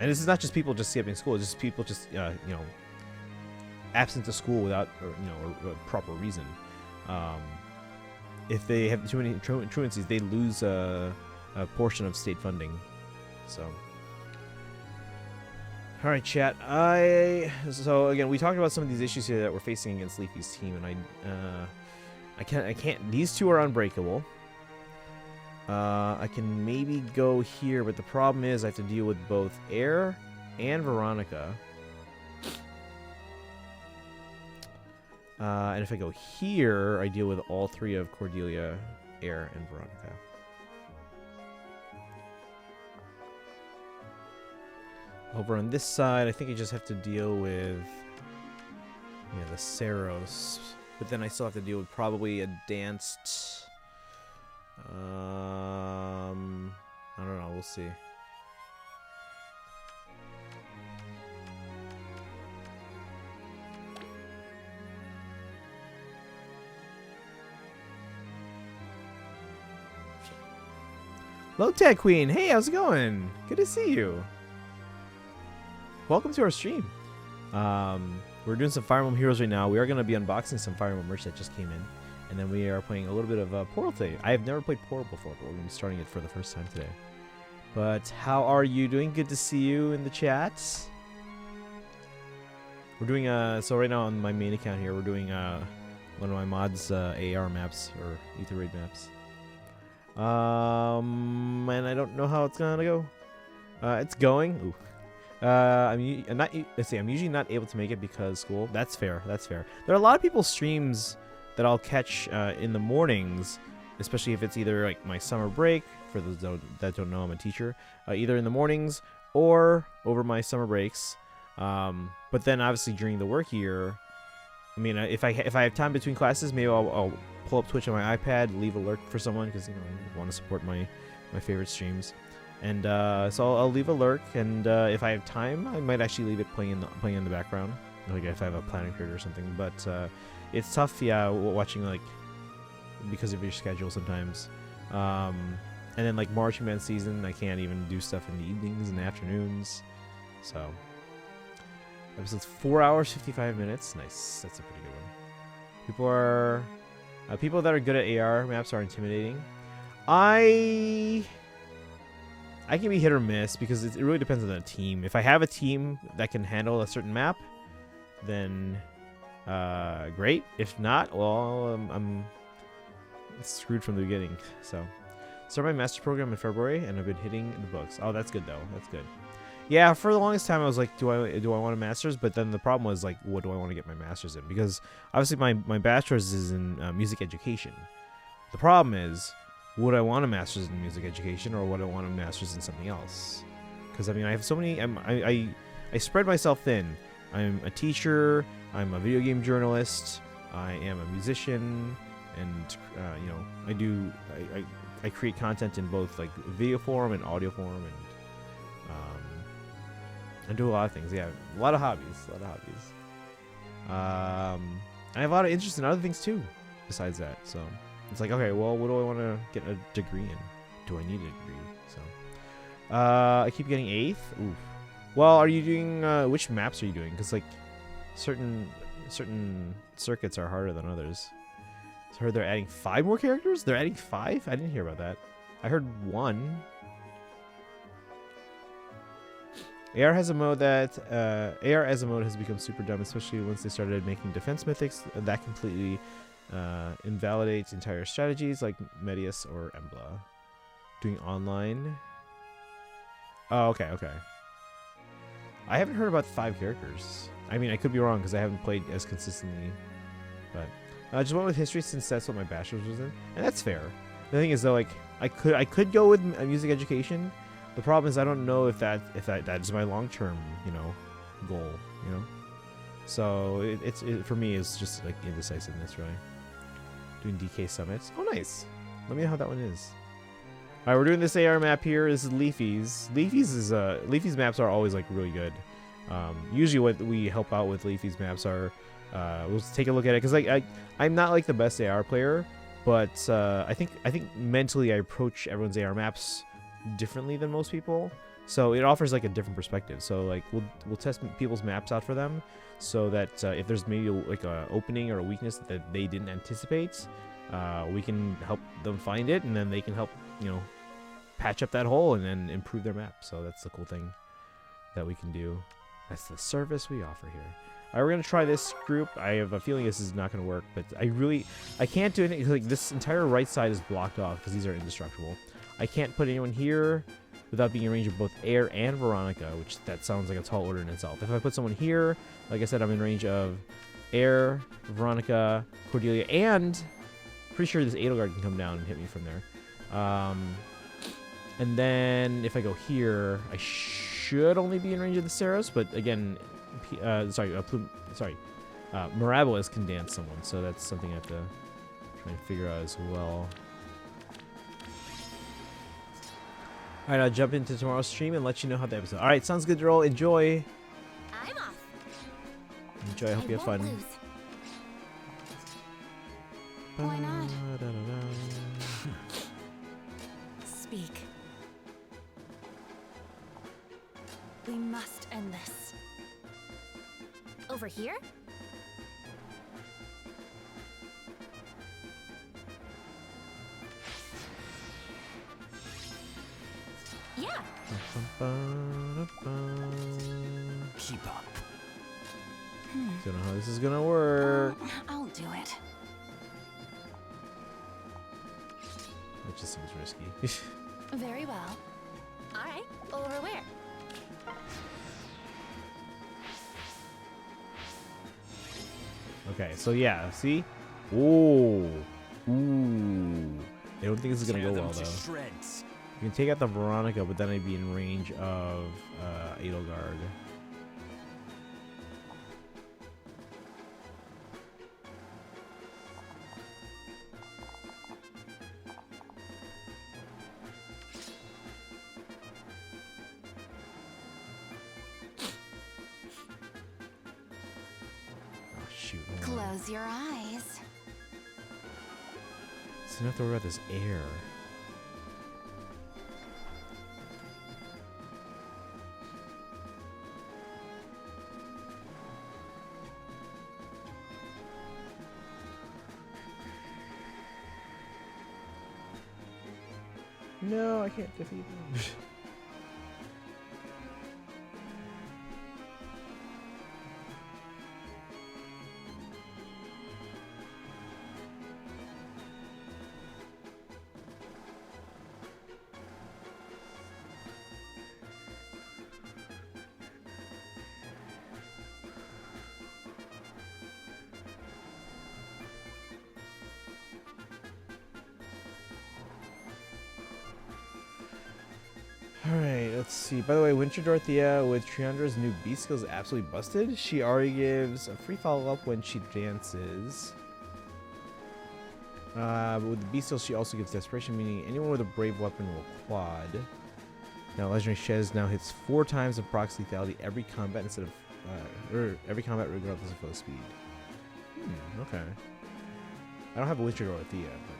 this is not just people just skipping school, it's just people just, absent to school without, a proper reason. If they have too many truancies, they lose a portion of state funding. So, all right, chat. So again, we talked about some of these issues here that we're facing against Leafy's team, and I can't. These two are unbreakable. I can maybe go here, but the problem is I have to deal with both Air and Veronica. And if I go here, I deal with all 3 of Cordelia, Air, and Veronica. Over on this side, I think I just have to deal with the Saros. But then I still have to deal with probably a danced... I don't know, we'll see. Hello, Tech Queen. Hey, how's it going? Good to see you. Welcome to our stream. We're doing some Fire Emblem Heroes right now. We are going to be unboxing some Fire Emblem merch that just came in. And then we are playing a little bit of Portal today. I have never played Portal before, but we're going to be starting it for the first time today. But how are you doing? Good to see you in the chat. We're doing, so right now on my main account here, we're doing one of my mods AR maps, or Ether Raid maps. And I don't know how it's gonna go. It's going. Ooh. I'm usually not able to make it because school. That's fair. That's fair. There are a lot of people's streams that I'll catch in the mornings, especially if it's either like my summer break. For those that don't know, I'm a teacher. Either in the mornings or over my summer breaks. But then obviously during the work year, I mean, if I have time between classes, maybe I'll pull up Twitch on my iPad, leave a lurk for someone because I want to support my favorite streams, and so I'll leave a lurk, and if I have time, I might actually leave it playing in the background, like if I have a planning period or something. But it's tough, yeah, watching like because of your schedule sometimes. And then like marching band season, I can't even do stuff in the evenings and afternoons. So episode's 4 hours 55 minutes. Nice, that's a pretty good one. People that are good at AR maps are intimidating. I can be hit or miss because it really depends on the team. If I have a team that can handle a certain map, then great. If not, well, I'm screwed from the beginning. So start my master program in February, and I've been hitting the books. Oh, that's good though. That's good. Yeah, for the longest time I was like, do I want a master's? But then the problem was like, what do I want to get my master's in? Because obviously my bachelor's is in music education. The problem is, would I want a master's in music education, or would I want a master's in something else? Because I mean, I have so many. I spread myself thin. I'm a teacher. I'm a video game journalist. I am a musician, and I create content in both like video form and audio form, and I do a lot of things. Yeah, a lot of hobbies. I have a lot of interest in other things too, besides that. So it's like, okay, well, what do I want to get a degree in? Do I need a degree? So I keep getting 8th. Oof. Well, are you doing which maps are you doing? Because like certain circuits are harder than others. So I heard they're adding 5 more characters. They're adding 5. I didn't hear about that. I heard 1. AR has a mode that AR as a mode has become super dumb, especially once they started making defense mythics. That completely invalidates entire strategies like Medius or Embla. Doing online. Oh, okay. I haven't heard about 5 characters. I mean, I could be wrong because I haven't played as consistently. But I just went with history since that's what my bachelor's was in, and that's fair. The thing is though, like I could go with music education. The problem is I don't know if that is my long-term, goal, So it's for me it's just like indecisiveness, really. Doing DK summits. Oh, nice. Let me know how that one is. All right, we're doing this AR map here. This is Leafy's. Leafy's maps are always like really good. Usually what we help out with Leafy's maps are we'll take a look at it because like I'm not like the best AR player, but I think mentally I approach everyone's AR maps differently than most people, so it offers like a different perspective. So like we'll test people's maps out for them, so that if there's maybe like a opening or a weakness that they didn't anticipate, we can help them find it, and then they can help patch up that hole and then improve their map. So that's the cool thing that we can do. That's the service we offer here. All right, we're gonna try this group. I have a feeling this is not gonna work, but I can't do anything. Like this entire right side is blocked off because these are indestructible. I can't put anyone here without being in range of both Air and Veronica, which that sounds like a tall order in itself. If I put someone here, like I said, I'm in range of Air, Veronica, Cordelia, and pretty sure this Edelgard can come down and hit me from there. And then if I go here, I should only be in range of the Saros, but again, Mirabolis can dance someone, so that's something I have to try and figure out as well. All right, I'll jump into tomorrow's stream and let you know how the episode. All right, sounds good to roll. Enjoy. I'm off. Enjoy. I hope you have fun. Lose. Why not? Speak. We must end this. Over here? Yeah. Keep up. Don't know how this is gonna work. I'll do it. It just seems risky. Very well. All right. Over where? Okay, so yeah, see? Ooh. don't think this is gonna Tear go them well to though. shreds. You can take out the Veronica, but then I'd be in range of Edelgard. Oh shoot! hold on. Close your eyes. So you don't have to worry about this air. No, I can't defeat him. Alright, let's see. By the way, Winter Dorothea with Triandra's new beast skill is absolutely busted. She already gives a free follow-up when she dances. But with the beast skill, she also gives desperation, meaning anyone with a brave weapon will quad. Now, Legendary Shez now hits 4 times of proc lethality every combat instead of, or every combat regardless of foe speed. Okay. I don't have a Winter Dorothea, but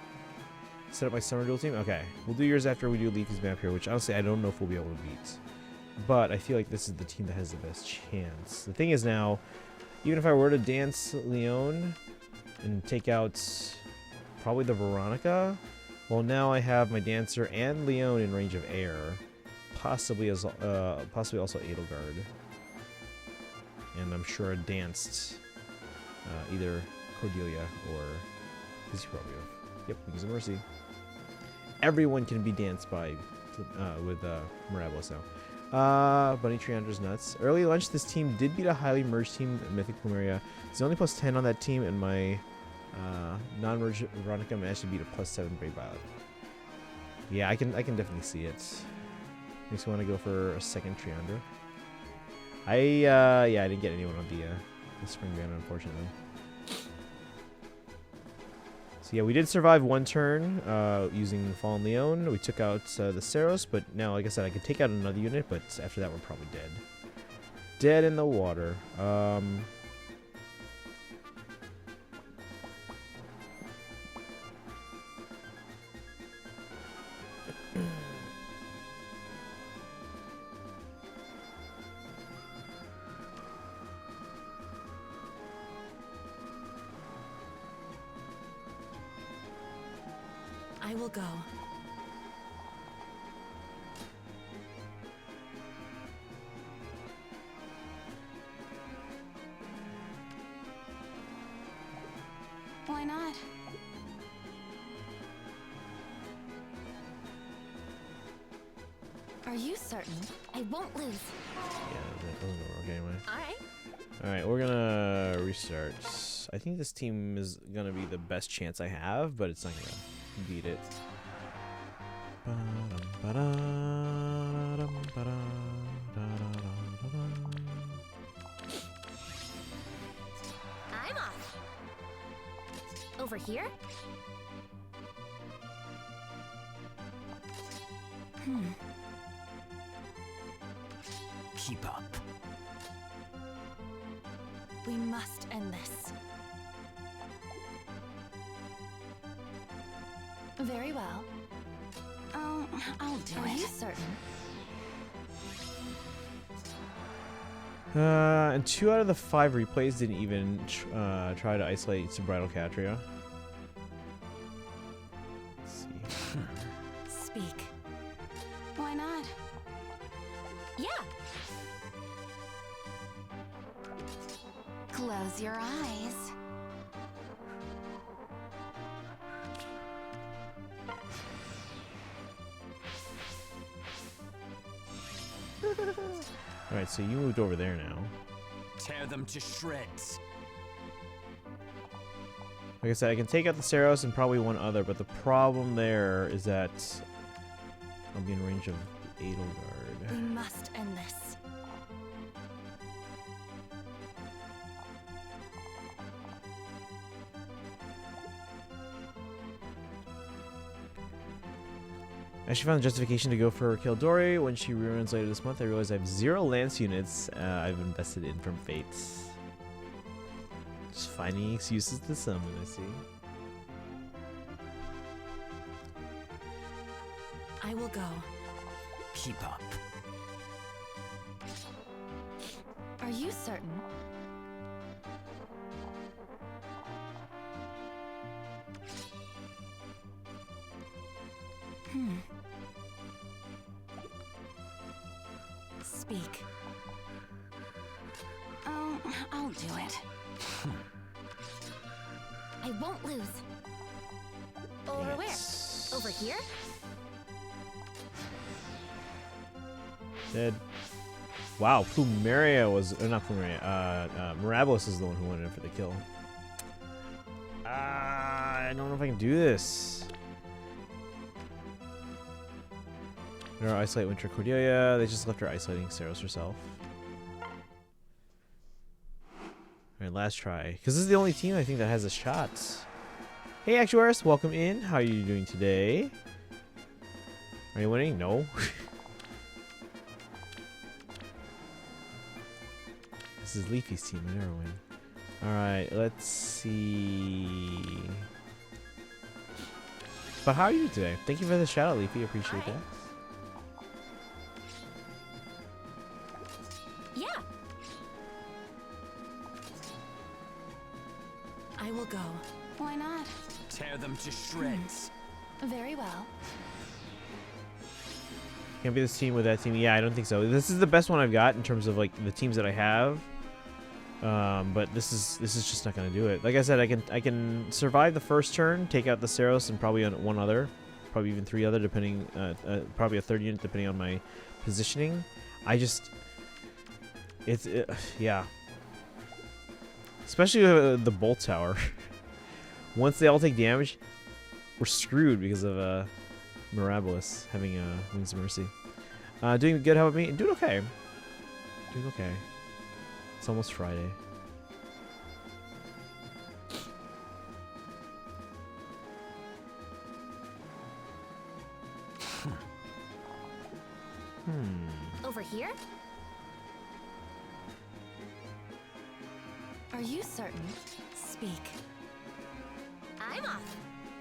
set up my summer duel team? Okay. We'll do yours after we do Leafy's map here, which honestly I don't know if we'll be able to beat. But I feel like this is the team that has the best chance. The thing is now, even if I were to dance Leon and take out probably the Veronica, well now I have my dancer and Leon in range of air. Possibly also Edelgard. And I'm sure a danced either Cordelia or Pizzicarovia. Yep, Wings of Mercy. Everyone can be danced by with Mirabos now. Bunny Triandra's nuts. Early lunch, this team did beat a highly merged team, Mythic Plumeria. It's only plus 10 on that team, and my non-merged Veronica managed to beat a plus 7 Brave Violet. Yeah, I can definitely see it. Makes me want to go for a second Triandra. I didn't get anyone on the spring banner, unfortunately. So yeah, we did survive one turn using Fallen Leon. We took out the Saros, but now, like I said, I could take out another unit, but after that we're probably dead. Dead in the water. I will go. Why not? Are you certain? I won't lose. Yeah, that doesn't work anyway. Alright. Alright, we're gonna restart. I think this team is gonna be the best chance I have, but it's not gonna beat it. I'm off. Over here? Keep up. We must end this. Very well. I'll do it. Are you certain? And 2 out of the 5 replays didn't even try to isolate Subridal Catria. Let's see. Speak. Why not? Yeah. Close your eyes. Alright, so you moved over there now. Tear them to shreds. Like I said, I can take out the Saros and probably one other, but the problem there is that I'll be in range of Edelgard. We must end this. I actually found the justification to go for Kildori. When she reruns later this month, I realized I have 0 Lance units I've invested in from Fates. Just finding excuses to summon, I see. I will go. Keep up. Are you certain? Speak. I'll do it. I won't lose. Over Yes. where? Over here? Dead. Wow, Plumeria was not Plumeria. Mirabilis is the one who went in for the kill. I don't know if I can do this. They're isolate Winter Cordelia. They just left her isolating Saros herself. Alright, last try. Because this is the only team I think that has a shot. Hey Actuaris, welcome in. How are you doing today? Are you winning? No. This is Leafy's team. I never win. Alright, let's see. But how are you today? Thank you for the shout out, Leafy. Appreciate that. Yeah. I will go. Why not? Tear them to shreds. Very well. Can't be this team with that team. Yeah, I don't think so. This is the best one I've got in terms of like the teams that I have. But this is just not gonna do it. Like I said, I can survive the first turn, take out the Saros, and probably on one other, probably even 3 other, depending. Probably a 3rd unit depending on my positioning. Yeah. Especially the bolt tower. Once they all take damage, we're screwed because of Mirabilis having Wings of Mercy. Doing good. How about me? Doing okay. Doing okay. It's almost Friday. Over here? Are you certain? Speak. I'm off.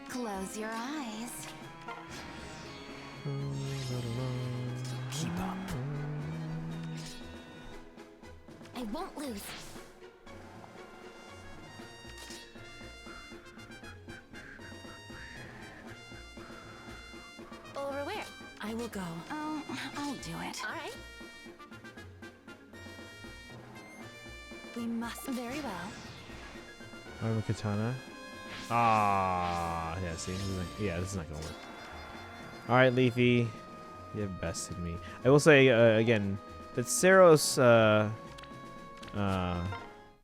Close your eyes. Keep up. I won't lose. Over where? I will go. I'll do it. All right. We must. Very well. Armor Katana. Ah, yeah, see? This is not gonna work. Alright, Leafy. You have bested me. I will say, again, that Saros, I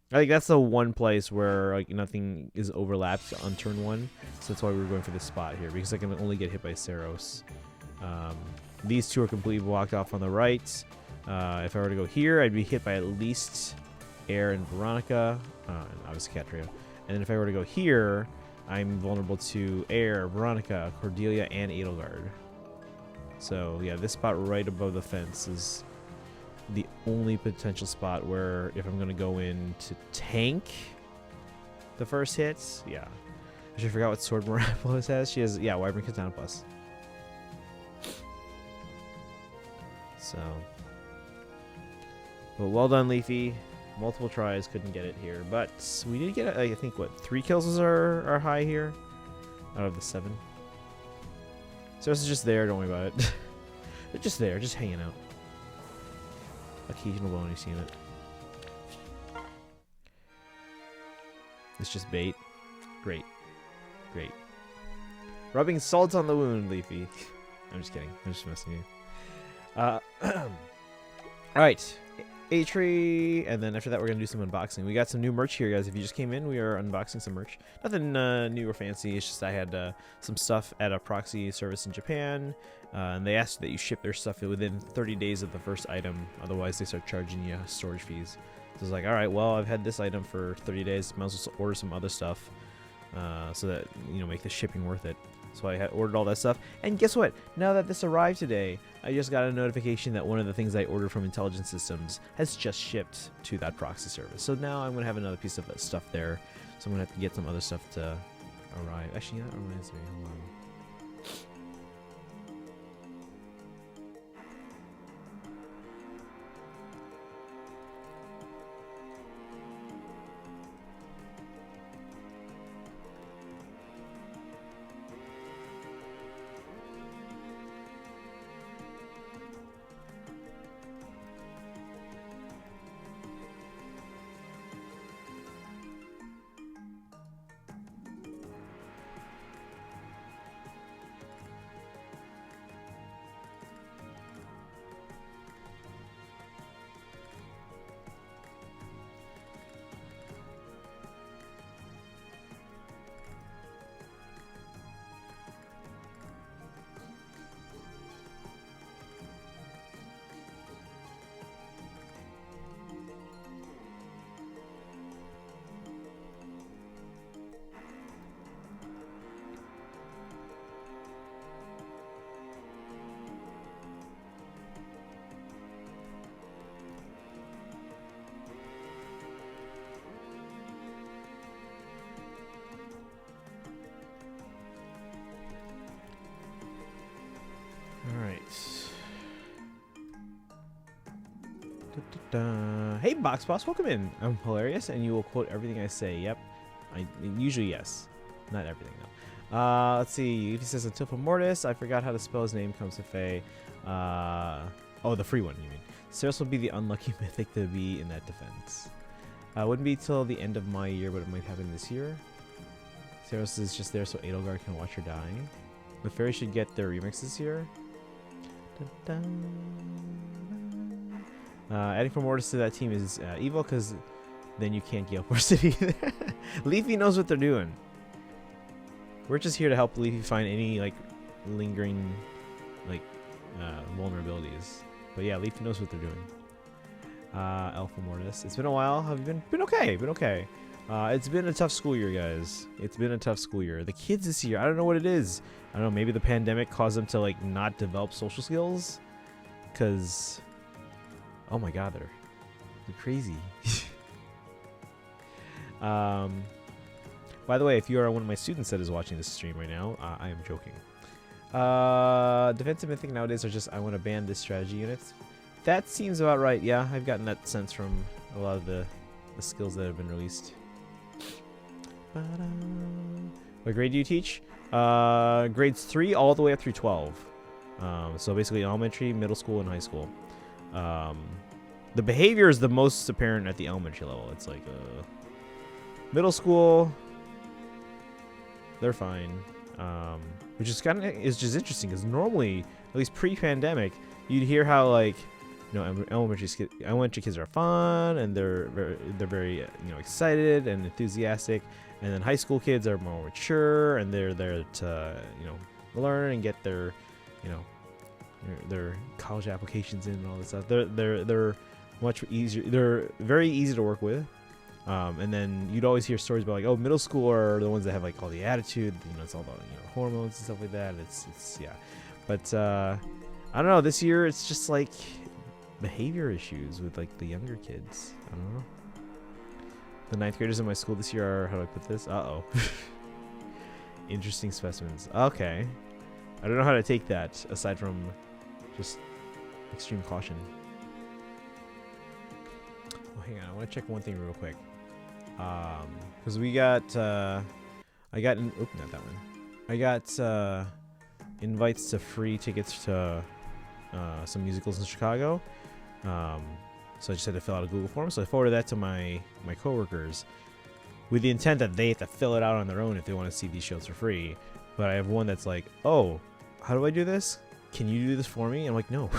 think that's the one place where like nothing is overlapped on turn 1. So that's why we were going for this spot here, because I can only get hit by Saros. These two are completely blocked off on the right. If I were to go here, I'd be hit by at least Air and Veronica, and obviously Catria. And then if I were to go here, I'm vulnerable to Air, Veronica, Cordelia, and Edelgard. So yeah, this spot right above the fence is the only potential spot where if I'm going to go in to tank the first hits, yeah. I should forgot what sword Mirabilis has. She has, yeah, Wyvern Katana Plus. So, but well done, Leafy. Multiple tries, couldn't get it here, but we did get, I think, what, 3 kills is our high here out of the 7. So this is just there. Don't worry about it. They're just there, just hanging out. Occasional bonus unit. It's just bait. Great. Great. Rubbing salt on the wound, Leafy. I'm just kidding. I'm just messing with you. Alright. A tree, and then after that we're gonna do some unboxing. We got some new merch here, guys. If you just came in, we are unboxing some merch. Nothing new or fancy. It's just I had some stuff at a proxy service in Japan, and they asked that you ship their stuff within 30 days of the first item. Otherwise, they start charging you storage fees. So it's like, all right, well, I've had this item for 30 days. Might as well order some other stuff, so that make the shipping worth it. So I had ordered all that stuff, and guess what? Now that this arrived today, I just got a notification that one of the things I ordered from Intelligent Systems has just shipped to that proxy service. So now I'm gonna have another piece of stuff there. So I'm gonna have to get some other stuff to arrive. Actually, that reminds me. Hold on. Hey, Box Boss, welcome in. I'm hilarious, and you will quote everything I say. Yep, usually yes, not everything though. Let's see. If he says Antifa Mortis, I forgot how to spell his name. Comes to Faye. Oh, the free one, you mean? Ceros will be the unlucky mythic to be in that defense. Wouldn't be till the end of my year, but it might happen this year. Ceros is just there so Edelgard can watch her die. The fairy should get their remixes here. Dun, dun. Adding for Mortis to that team is evil, because then you can't Gale Force it either. Leafy knows what they're doing. We're just here to help Leafy find any like lingering vulnerabilities. But yeah, Leafy knows what they're doing. Alpha Mortis. It's been a while. Have you been okay? Been okay. It's been a tough school year, guys. It's been a tough school year. The kids this year, I don't know what it is. I don't know, maybe the pandemic caused them to like not develop social skills. Cause oh my god, they're crazy. By the way, if you are one of my students that is watching this stream right now, I am joking. Defensive mythic nowadays are just, I want to ban this strategy units. That seems about right. Yeah, I've gotten that sense from a lot of the skills that have been released. What grade do you teach? Grades 3 all the way up through 12. So basically elementary, middle school, and high school. The behavior is the most apparent at the elementary level. It's like middle school, they're fine. Which is just interesting, because normally, at least pre-pandemic, you'd hear how like, you know, elementary kids are fun and they're very excited and enthusiastic, and then high school kids are more mature and they're there to learn and get their their college applications in and all this stuff. They're much easier. They're very easy to work with. And then you'd always hear stories about like, oh, middle school are the ones that have like all the attitude. It's all about hormones and stuff like that. It's yeah, but I don't know. This year it's just like behavior issues with like the younger kids. I don't know. The 9th graders in my school this year are, how do I put this? Interesting specimens. Okay, I don't know how to take that aside from just extreme caution. Oh, hang on, I want to check one thing real quick. Because we got not that one. I got invites to free tickets to some musicals in Chicago. So I just had to fill out a Google form. So I forwarded that to my coworkers with the intent that they have to fill it out on their own if they want to see these shows for free. But I have one that's like, oh, how do I do this? Can you do this for me? I'm like, no.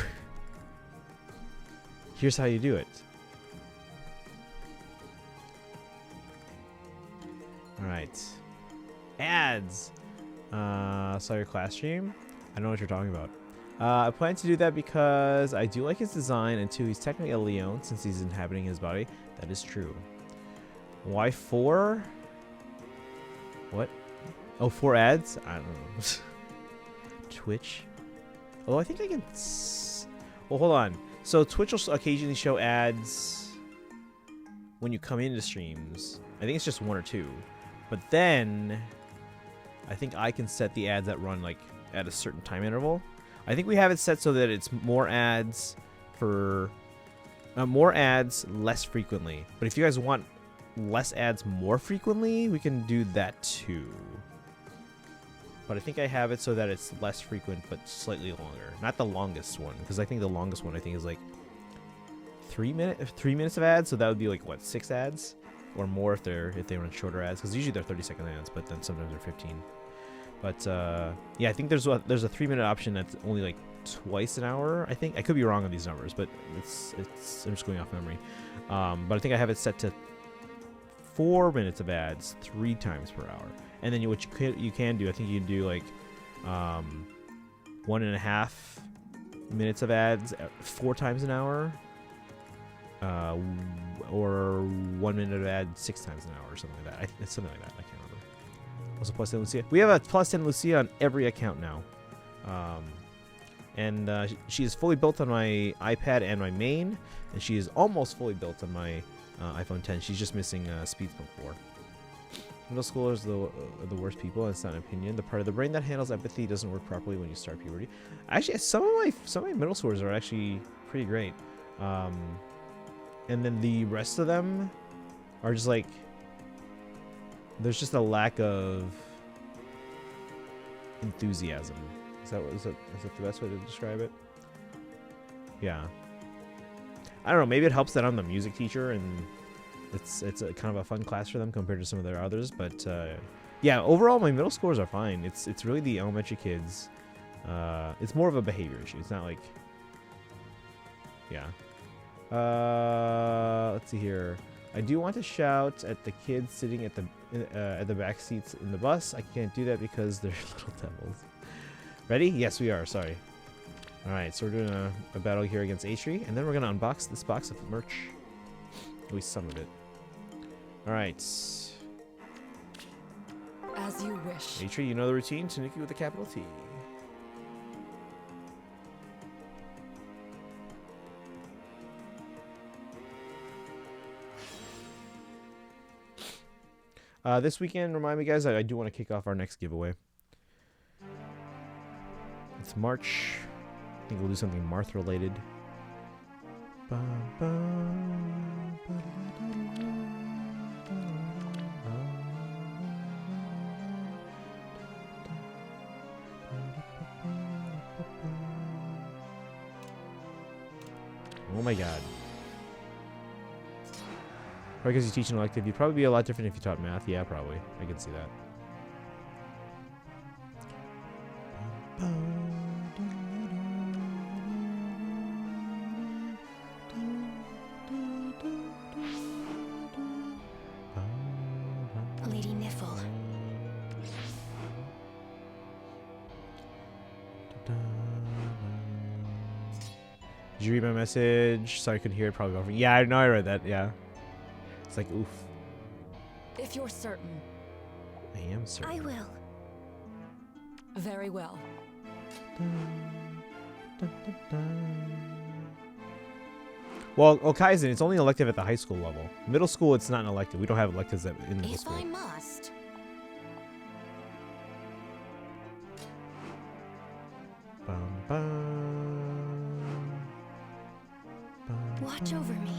Here's how you do it. Alright. Ads! Saw your class stream? I don't know what you're talking about. I plan to do that because I do like his design, and 2, he's technically a Leon since he's inhabiting his body. That is true. Why 4? What? Oh, 4 ads? I don't know. Twitch? Oh, I think I can... Well, hold on. So Twitch will occasionally show ads when you come into streams. I think it's just 1 or 2. But then I think I can set the ads that run like at a certain time interval. I think we have it set so that it's more ads for more ads less frequently. But if you guys want less ads more frequently, we can do that too. But I think I have it so that it's less frequent but slightly longer. Not the longest one, because I think the longest one I think is like 3 minutes of ads. So that would be like what, 6 ads or more if they run shorter ads, because usually they're 30-second ads, but then sometimes they're 15. But yeah, I think there's a 3-minute option that's only like twice an hour. I think I could be wrong on these numbers, but it's I'm just going off memory. But I think I have it set to 4 minutes of ads 3 times per hour. And then what you can do, I think you can do like 1.5 minutes of ads 4 times an hour, or 1 minute of ads 6 times an hour, or something like that. It's something like that. I can't remember. Also, plus 10 Lucia. We have a plus 10 Lucia on every account now, and she is fully built on my iPad and my main, and she is almost fully built on my iPhone 10. She's just missing Speed Bump 4. Middle schoolers are the worst people. That's not an opinion. The part of the brain that handles empathy doesn't work properly when you start puberty. Actually, some of my middle schoolers are actually pretty great. And then the rest of them are just like, there's just a lack of enthusiasm. Is that the best way to describe it? Yeah. I don't know. Maybe it helps that I'm the music teacher and it's a kind of a fun class for them compared to some of their others. But yeah, overall my middle scores are fine. It's really the elementary kids. It's more of a behavior issue. It's not like, yeah. Let's see here. I do want to shout at the kids sitting at the back seats in the bus. I can't do that because they're little devils. Ready? Yes, we are. Sorry. All right, so we're doing a battle here against Atri, and then we're gonna unbox this box of merch. At least some of it. All right. As you wish. Atri, you know the routine. Tanuki with a capital T. This weekend, remind me, guys, I do want to kick off our next giveaway. It's March. I think we'll do something Marth related. Oh my god. Probably because you teach an elective. You'd probably be a lot different if you taught math. Yeah, probably. I can see that. Lady Niffle. Did you read my message? Sorry, I couldn't hear it. Probably over. Yeah, I know I read that. Yeah. It's like, oof. If you're certain. I am certain. I will. Very well. Well, Kaizen, it's only elective at the high school level. Middle school, it's not an elective. We don't have electives in middle If school. I must. Bum, bum, bum, Watch over me.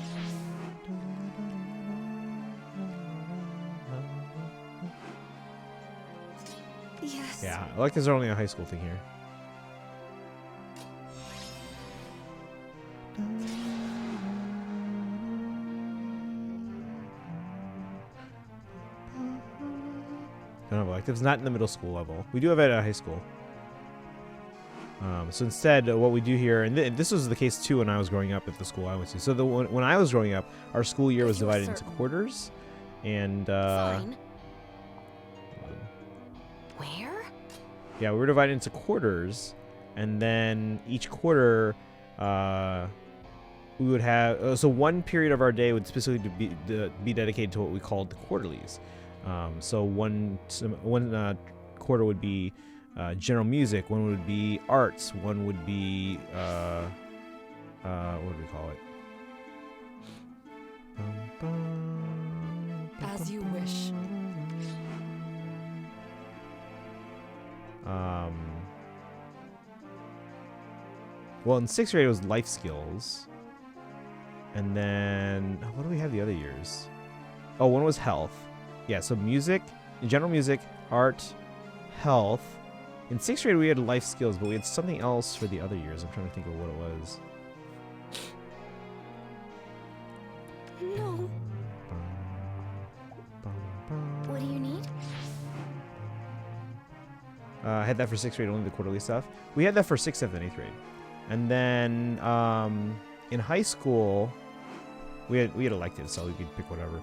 Yes. Yeah, electives are only a high school thing here. Don't have electives, not in the middle school level. We do have it at high school. So instead, what we do here, and this was the case too when I was growing up at the school I went to. So when I was growing up, our school year was divided into quarters, and Fine. Yeah, we were divided into quarters, and then each quarter, we would have so one period of our day would specifically be dedicated to what we called the quarterlies. So one quarter would be general music, one would be arts, one would be what do we call it? As you wish. Well, in 6th grade it was life skills, and then what do we have the other years? Oh, one was health. Yeah, so music, general music, art, health. In 6th grade we had life skills, but we had something else for the other years. I'm trying to think of what it was. No. What do you need? I had that for 6th grade, only the quarterly stuff. We had that for 6th, 7th, and 8th grade. And then in high school, we had electives, so we could pick whatever.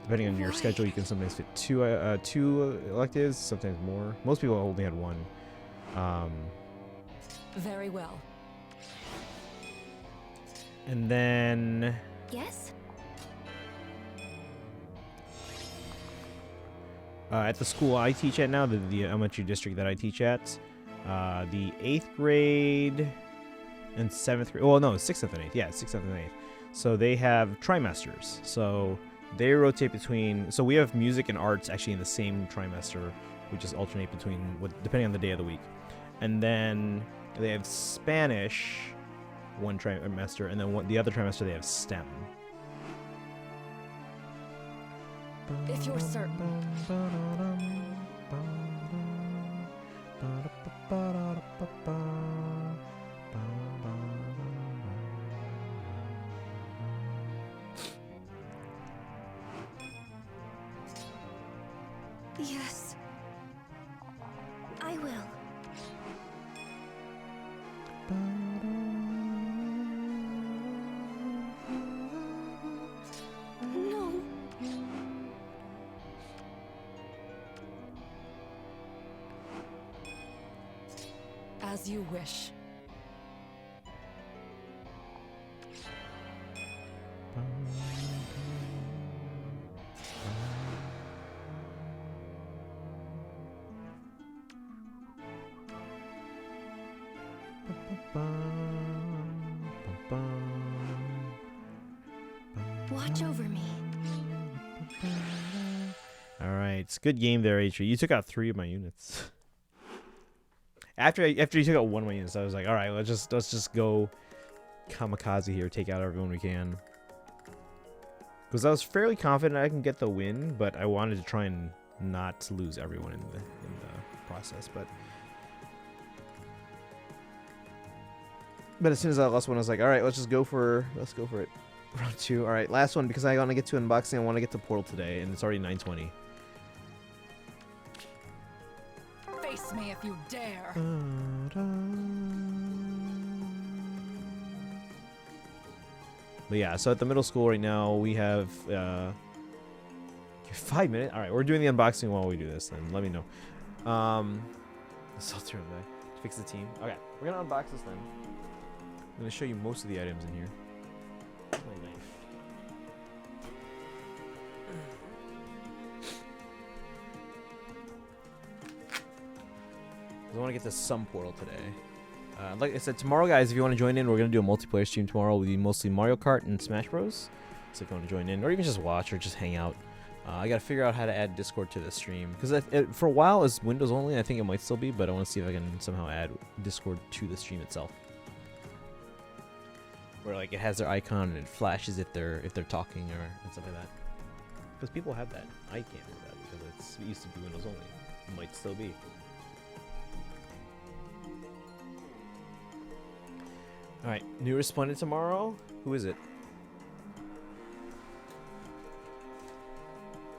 Depending on your schedule, you can sometimes fit two electives, sometimes more. Most people only had one. Very well. And then Yes? at the school I teach at now, the elementary district that I teach at, the 8th grade and 7th grade, well, no, 6th, 7th, and 8th. Yeah, 6th, 7th, and 8th. So they have trimesters. So they rotate between, so we have music and arts actually in the same trimester. We just alternate between, depending on the day of the week. And then they have Spanish one trimester, and then the other trimester they have STEM. If you're certain. Yes. I will. No. As you wish. Watch over me. All right, it's a good game there, Atri. You took out 3 of my units. After you took out 1 of my units, I was like, all right, let's just go kamikaze here, take out everyone we can. Because I was fairly confident I can get the win, but I wanted to try and not lose everyone in the process. But as soon as I lost one, I was like, all right, let's go for it. Round 2. All right, last one, because I want to get to unboxing. I want to get to Portal today, and it's already 9:20. Face me if you dare. But yeah, so at the middle school right now, we have 5 minutes. All right, we're doing the unboxing while we do this. Then let me know. So turn back to fix the team. Okay, we're gonna unbox this then. I'm gonna show you most of the items in here. My knife. I want to get to some Portal today. Like I said, tomorrow, guys, if you want to join in, we're going to do a multiplayer stream tomorrow. It'll be mostly Mario Kart and Smash Bros. So if you want to join in, or even just watch or just hang out. I got to figure out how to add Discord to the stream. Because for a while, it's Windows only. I think it might still be, but I want to see if I can somehow add Discord to the stream itself. Where like it has their icon and it flashes if they're talking and stuff like that. Because people have that. I can't do that because it used to be Windows only. It might still be. Alright, new respondent tomorrow? Who is it?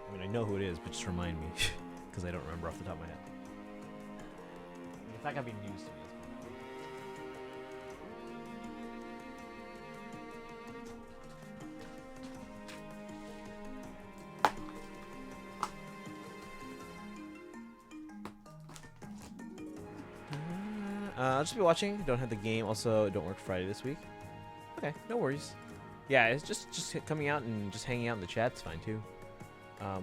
I mean, I know who it is, but just remind me. Because I don't remember off the top of my head. It's not going to be news to me. I'll just be watching. Don't have the game. Also, don't work Friday this week. Okay, no worries. Yeah, it's just coming out and just hanging out in the chat's fine too.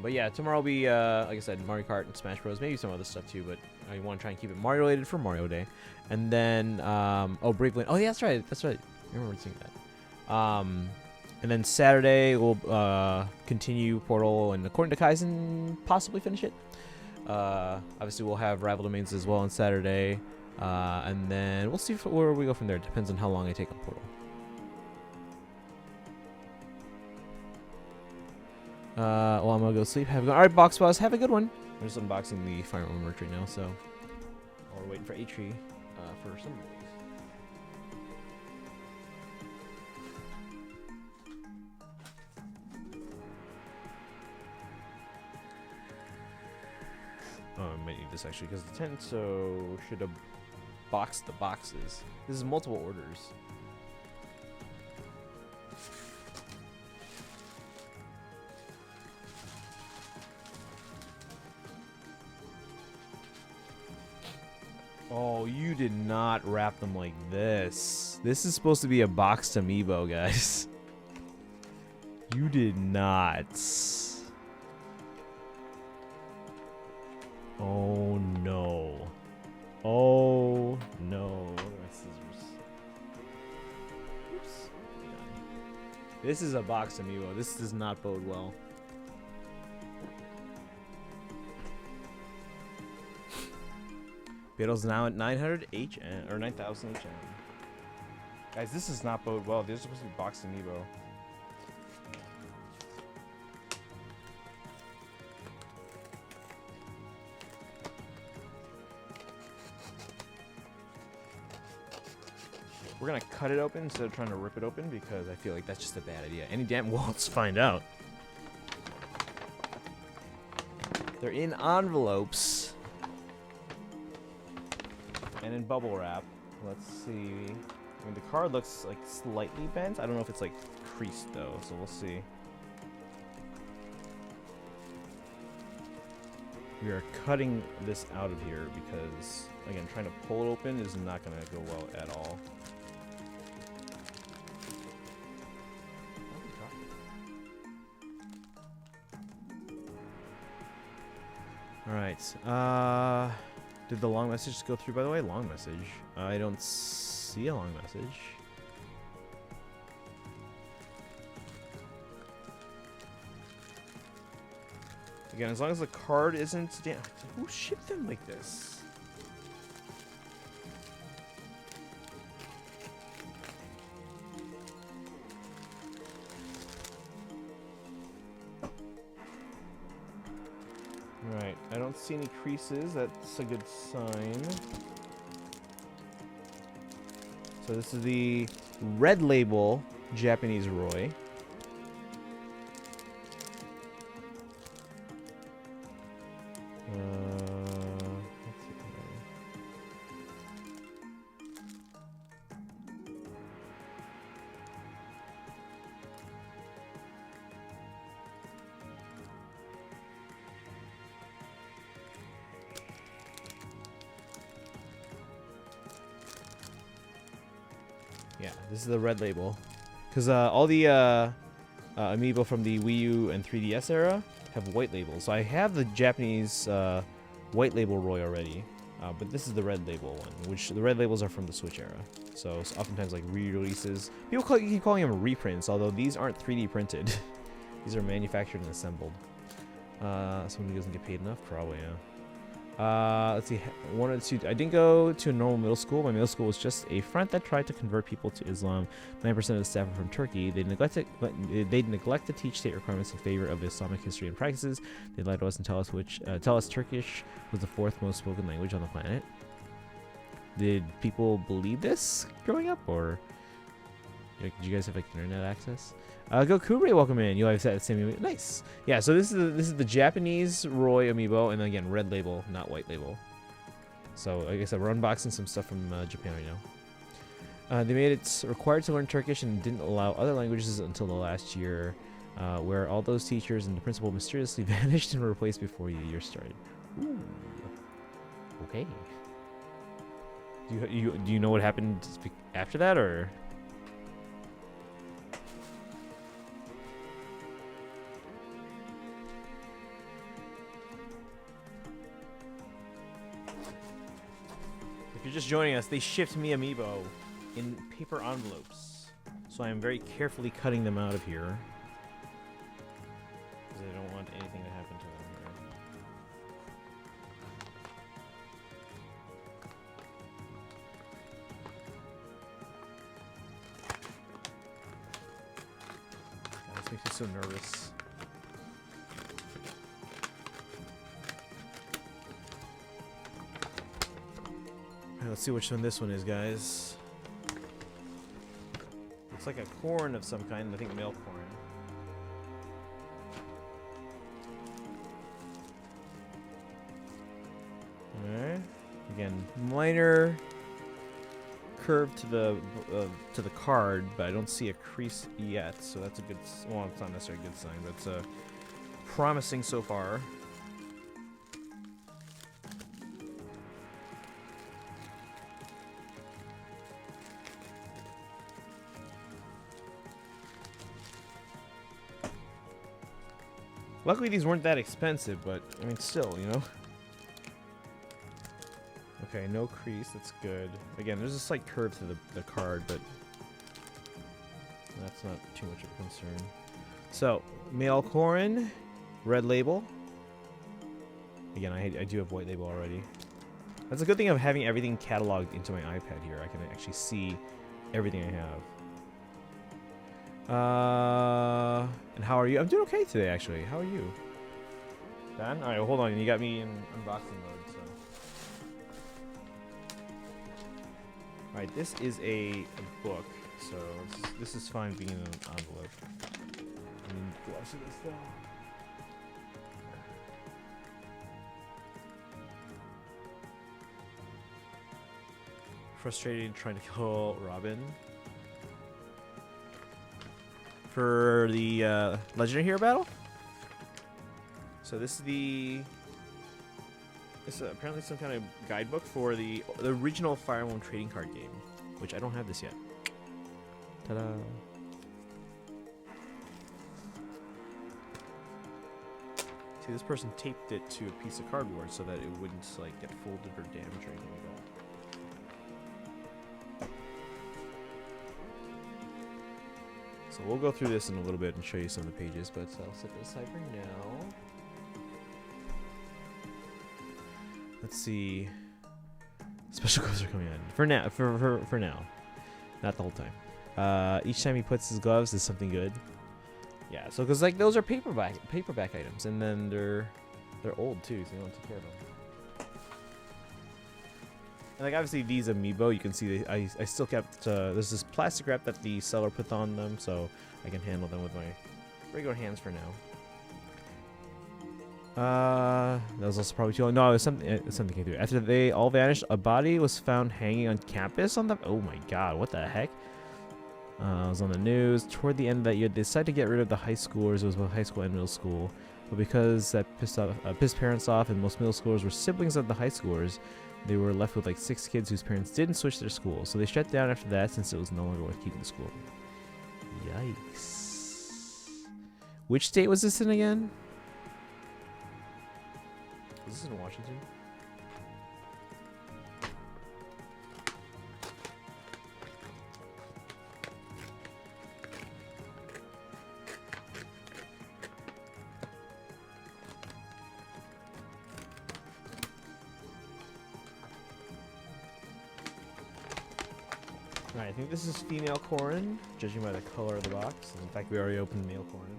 But yeah, tomorrow will be like I said, Mario Kart and Smash Bros. Maybe some other stuff too. But I want to try and keep it Mario related for Mario Day. And then Brave Lane. Oh yeah, that's right. That's right. I remember seeing that. And then Saturday we'll continue Portal and according to Kaizen possibly finish it. Obviously we'll have Rival Domains as well on Saturday. And then we'll see where we go from there. Depends on how long I take on Portal. Well, I'm gonna go sleep. Have a good one. All right, Box Boss, have a good one. I'm just unboxing the Fire Emblem merch right now, so while we're waiting for Atri for some release. Oh, I might need this actually because the Tenso should have boxed the boxes. This is multiple orders. Oh, you did not wrap them like this. This is supposed to be a boxed amiibo, guys. You did not. Oh no. Oh no. Where are my scissors? Oops. This is a boxed amiibo. This does not bode well. Beetle's now at 900 HN or 9,000 HN. Guys, this is not bode well. These are supposed to be boxed amiibo. We're gonna cut it open instead of trying to rip it open because I feel like that's just a bad idea. Any damn well, let's find out. They're in envelopes. And in bubble wrap. Let's see. I mean, the card looks like slightly bent. I don't know if it's like creased though, so we'll see. We are cutting this out of here because, again, trying to pull it open is not going to go well at all. Alright, did the long message go through, by the way? Long message. I don't see a long message. Again, as long as the card isn't damn. Who shipped them like this? Alright, I don't see any creases. That's a good sign. So this is the red label Japanese Roy. Let's see here. Yeah, this is the red label. Because all the amiibo from the Wii U and 3DS era have white labels. So I have the Japanese white label Roy already. But this is the red label one, which the red labels are from the Switch era. So it's oftentimes like re-releases. People keep calling them reprints, although these aren't 3D printed. These are manufactured and assembled. Someone who doesn't get paid enough? Probably, yeah. Let's see, one or two. I didn't go to a normal middle school. My middle school was just a front that tried to convert people to Islam. 9% of the staff are from Turkey. They neglect to teach state requirements in favor of Islamic history and practices. They lied to us and tell us Turkish was the 4th most spoken language on the planet. Did people believe this growing up, or did you guys have like internet access? Go Kubre, welcome in. You always said the same. Nice. Yeah. So this is the Japanese Roy amiibo, and then again red label, not white label. So like I said, we're unboxing some stuff from Japan right now. They made it required to learn Turkish and didn't allow other languages until the last year, where all those teachers and the principal mysteriously vanished and were replaced before the year started. Ooh. Okay. Do you know what happened after that, or? If you're just joining us, they shipped me amiibo in paper envelopes, so I am very carefully cutting them out of here because I don't want anything to happen to them here. God, this makes me so nervous. Alright, let's see which one this one is, guys. Looks like a corn of some kind. I think male corn. Alright. Again, minor curve to the card, but I don't see a crease yet, so that's a good. Well, it's not necessarily a good sign, but it's promising so far. Luckily, these weren't that expensive, but I mean, still, you know. Okay, no crease. That's good. Again, there's a slight curve to the card, but that's not too much of a concern. So, male corn, red label. Again, I do have white label already. That's a good thing of having everything cataloged into my iPad here. I can actually see everything I have. And how are you? I'm doing okay today, actually. How are you? Done? Alright, well, hold on. You got me in unboxing mode, so. Alright, this is a book, so this is fine being in an envelope. I mean, gloves for this, though. Frustrated trying to kill Robin. For the Legendary Hero battle. So this is apparently some kind of guidebook for the original Fire Emblem trading card game, which I don't have this yet. Ta-da! See, this person taped it to a piece of cardboard so that it wouldn't like get folded or damaged or anything like that. So we'll go through this in a little bit and show you some of the pages, but I'll set this aside for now. Let's see. Special gloves are coming on for now. For now, not the whole time. Each time he puts his gloves is something good. Yeah. So because like those are paperback items, and then they're old too, so you don't take care of them. And like obviously these amiibo, you can see I still kept there's this plastic wrap that the seller put on them, so I can handle them with my regular hands for now. That was also probably too long. No, it was something came through. After they all vanished, a body was found hanging on campus on the. Oh my God, what the heck? It was on the news. Toward the end of that year, they decided to get rid of the high schoolers. It was both high school and middle school, but because that pissed parents off, and most middle schoolers were siblings of the high schoolers. They were left with like 6 kids whose parents didn't switch their school, so they shut down after that since it was no longer worth keeping the school. Yikes. Which state was this in again? Was this in Washington? Alright, I think this is female corn, judging by the color of the box. In fact, we already opened male corn.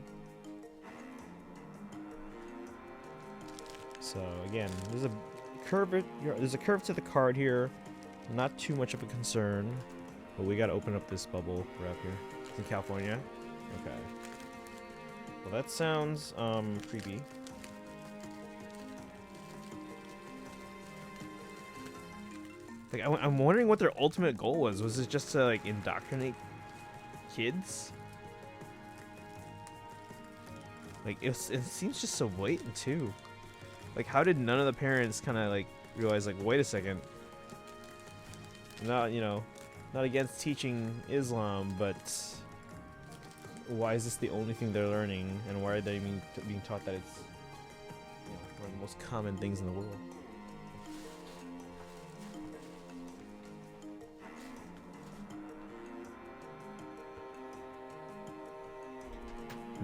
So again, there's a curve to the card here. Not too much of a concern, but we gotta open up this bubble wrap here. It's in California. Okay. Well, that sounds creepy. Like, I'm wondering what their ultimate goal was. Was it just to like indoctrinate kids? Like it seems just so blatant too. Like, how did none of the parents kind of like realize like, wait a second, not, you know, not against teaching Islam, but why is this the only thing they're learning, and why are they being taught that it's, you know, one of the most common things in the world?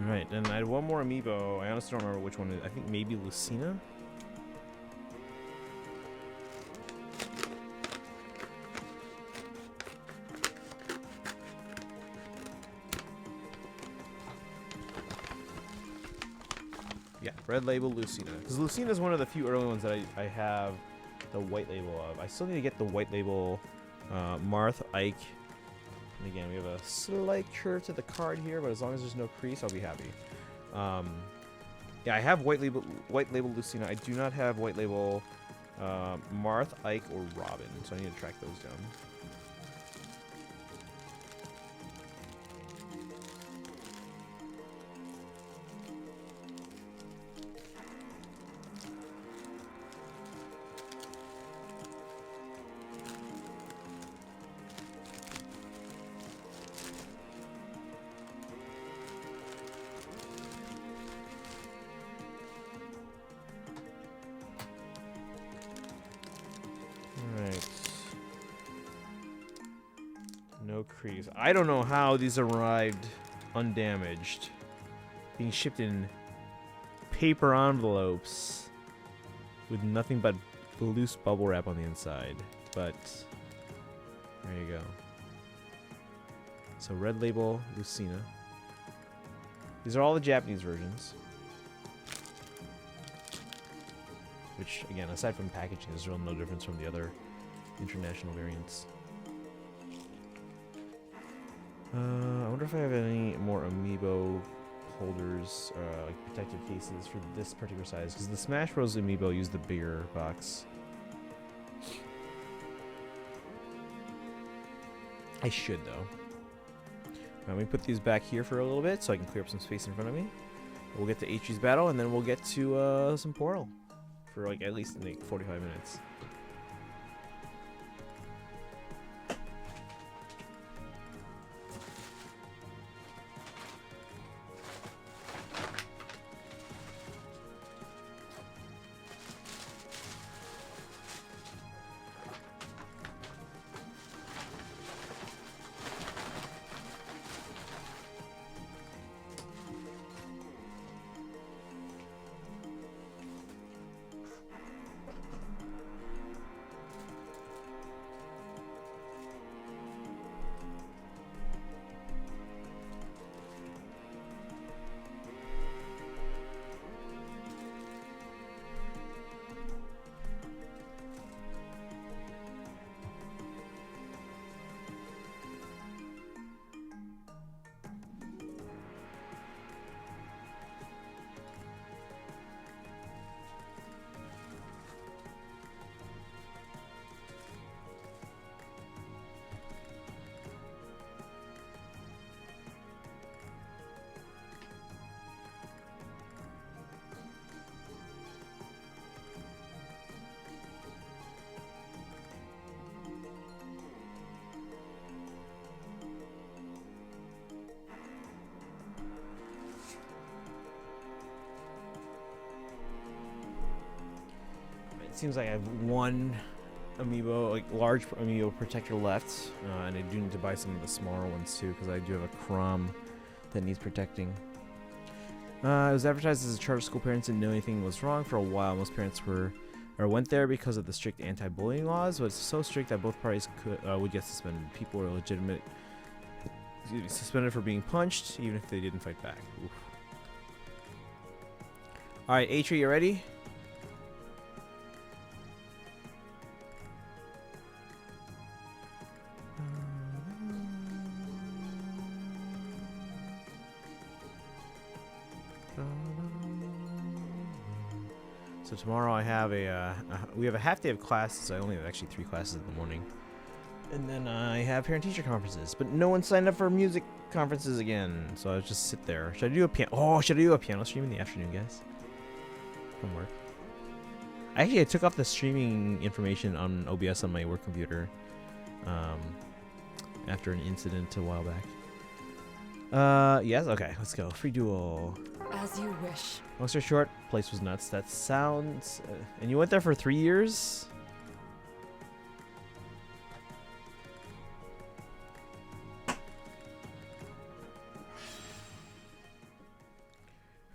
Alright, and I had one more amiibo. I honestly don't remember which one it is. I think maybe Lucina? Yeah, red label Lucina. Because Lucina is one of the few early ones that I have the white label of. I still need to get the white label Marth, Ike. And again, we have a slight curve to the card here, but as long as there's no crease, I'll be happy. Yeah, I have white label Lucina. I do not have white label Marth, Ike, or Robin, so I need to track those down. No crease. I don't know how these arrived undamaged. Being shipped in paper envelopes with nothing but loose bubble wrap on the inside. But there you go. So red label Lucina. These are all the Japanese versions. Which, again, aside from packaging, there's really no difference from the other international variants. I wonder if I have any more amiibo holders, like protective cases for this particular size, because the Smash Bros. Amiibo used the bigger box. I should, though. Let me put these back here for a little bit so I can clear up some space in front of me. We'll get to H.G's battle, and then we'll get to some Portal for like at least like 45 minutes. It seems like I have one amiibo, like large amiibo protector left, and I do need to buy some of the smaller ones too, because I do have a Crom that needs protecting. It was advertised as a charter school. Parents didn't know anything was wrong for a while. Most parents went there because of the strict anti-bullying laws, but it's so strict that both parties would get suspended. People were suspended for being punched, even if they didn't fight back. Oof. All right, Atri, you ready? So tomorrow I have we have a half day of classes. I only have actually 3 classes in the morning. And then I have parent-teacher conferences, but no one signed up for music conferences again. So I'll just sit there. Should I do a piano? Oh, should I do a piano stream in the afternoon, guys? From work. I took off the streaming information on OBS on my work computer. after an incident a while back. Yes. Okay, let's go. Free duel. As you wish. Long story short, place was nuts. That sounds. And you went there for 3 years.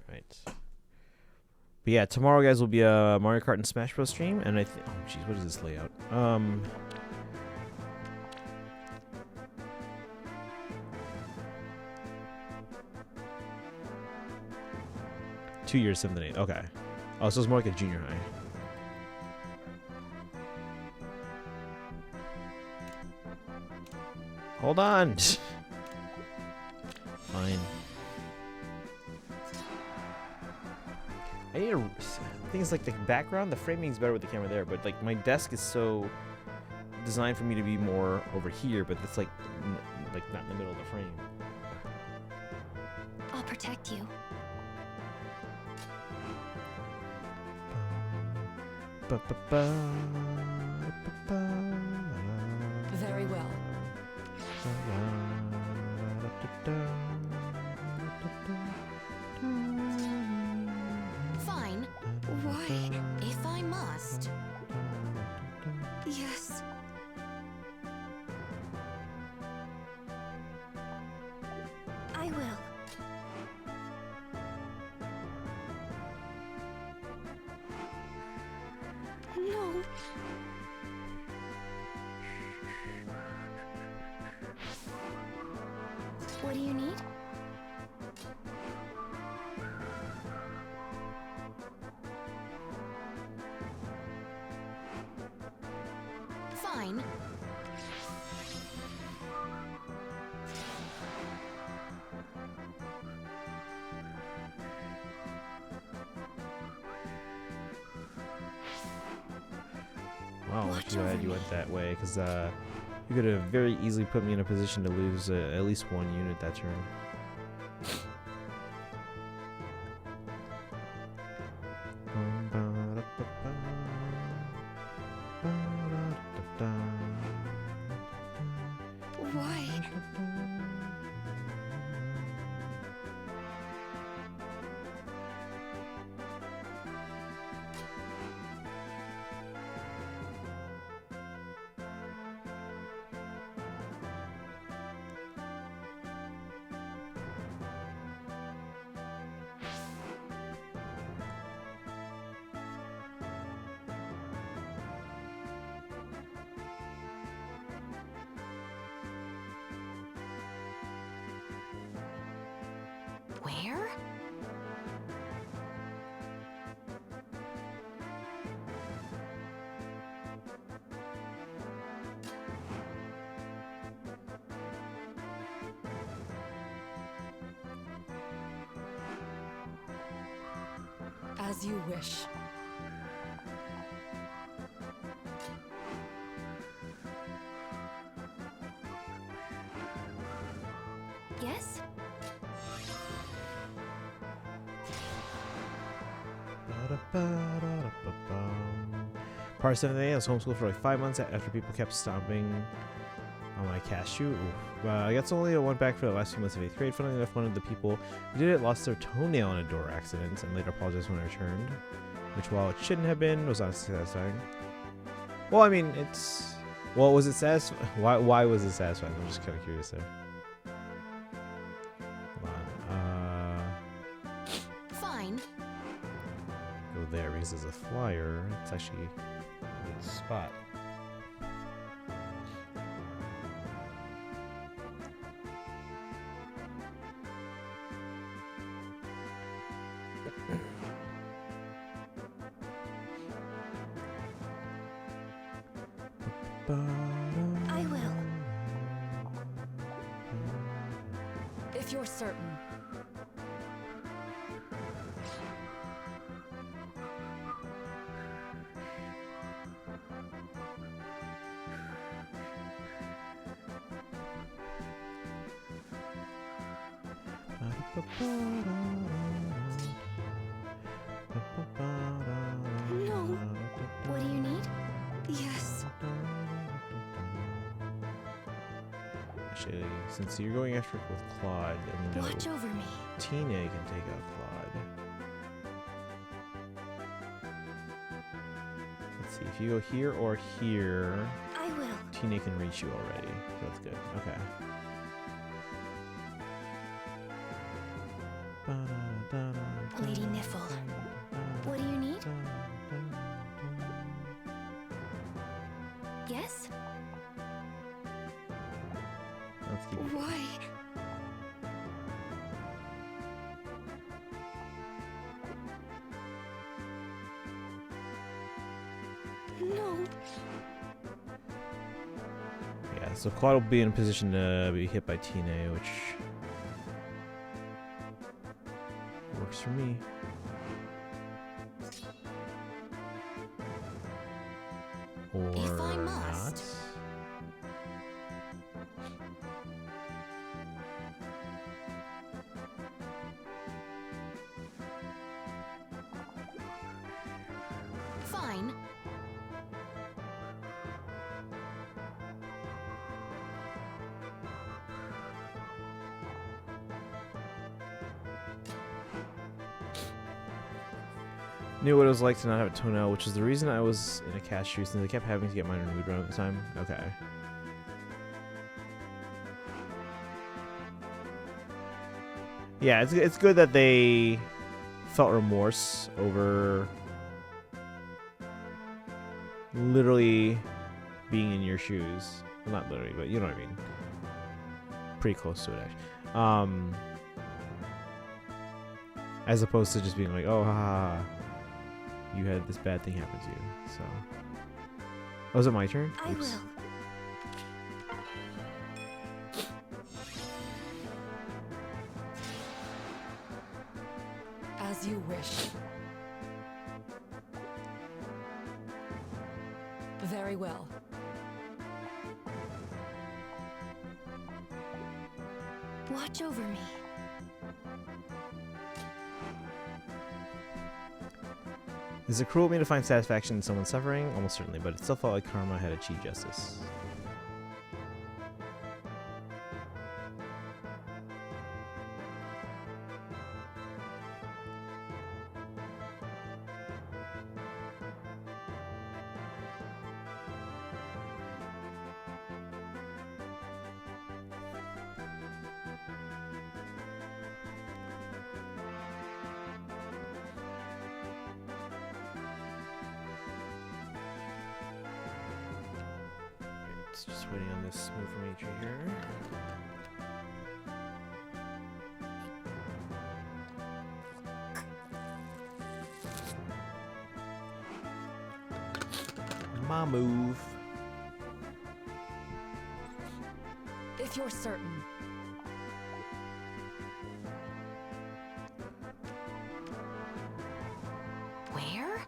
Right. But yeah, tomorrow, guys, will be a Mario Kart and Smash Bros. Stream, and I think. Oh, jeez, what is this layout? 2 years, 7th and 8th. Okay. Oh, so it's more like a junior high. Hold on. Fine. I need a. Things like the background, the framing is better with the camera there, but like my desk is so designed for me to be more over here, but it's like not in the middle of the frame. I'll protect you. Very well. Fine. Why? If I must. Yes. I will. No. What do you need? Fine. Wow, Watch too bad over you me. went that way, because you could have very easily put me in a position to lose at least 1 unit that turn. Why? Where? As you wish. Yes? Part 7A, I was homeschooled for like 5 months after people kept stomping on my cashew. I got only went back for the last few months of 8th grade. Funnily enough, one of the people who did it lost their toenail in a door accident and later apologized when I returned, which, while it shouldn't have been, was honestly satisfying. Well, I mean, it's... Well, was it satisfying? Why was it satisfying? I'm just kind of curious there. Hold on. Fine. Go there because there's a flyer. It's actually a good spot. I will. If you're certain. No. What do you need? Yes. Actually, since you're going after it with Claude, and we know Watch over me. Tina can take out Claude. Let's see, if you go here or here, I will. Tina can reach you already. So that's good. Okay. Lady Niffle. What do you need? Yes? Let's keep it. Why? No. Yeah, so Claude will be in a position to be hit by Tina, which works for me. Or If I not. must. Fine. Knew what it was like to not have a toenail, which is the reason I was in a cast shoe, since I kept having to get mine removed around the time. Okay. Yeah, it's good that they felt remorse over literally being in your shoes. Well, not literally, but you know what I mean. Pretty close to it, actually. As opposed to just being like, oh, haha, you had this bad thing happen to you. So, oh, is it my turn? I Oops. will. As you wish. Very well. Watch over me. Is it cruel of me to find satisfaction in someone suffering? Almost certainly, but it still felt like karma had achieved justice. Just waiting on this move from Atri here. My move. If you're certain. Where?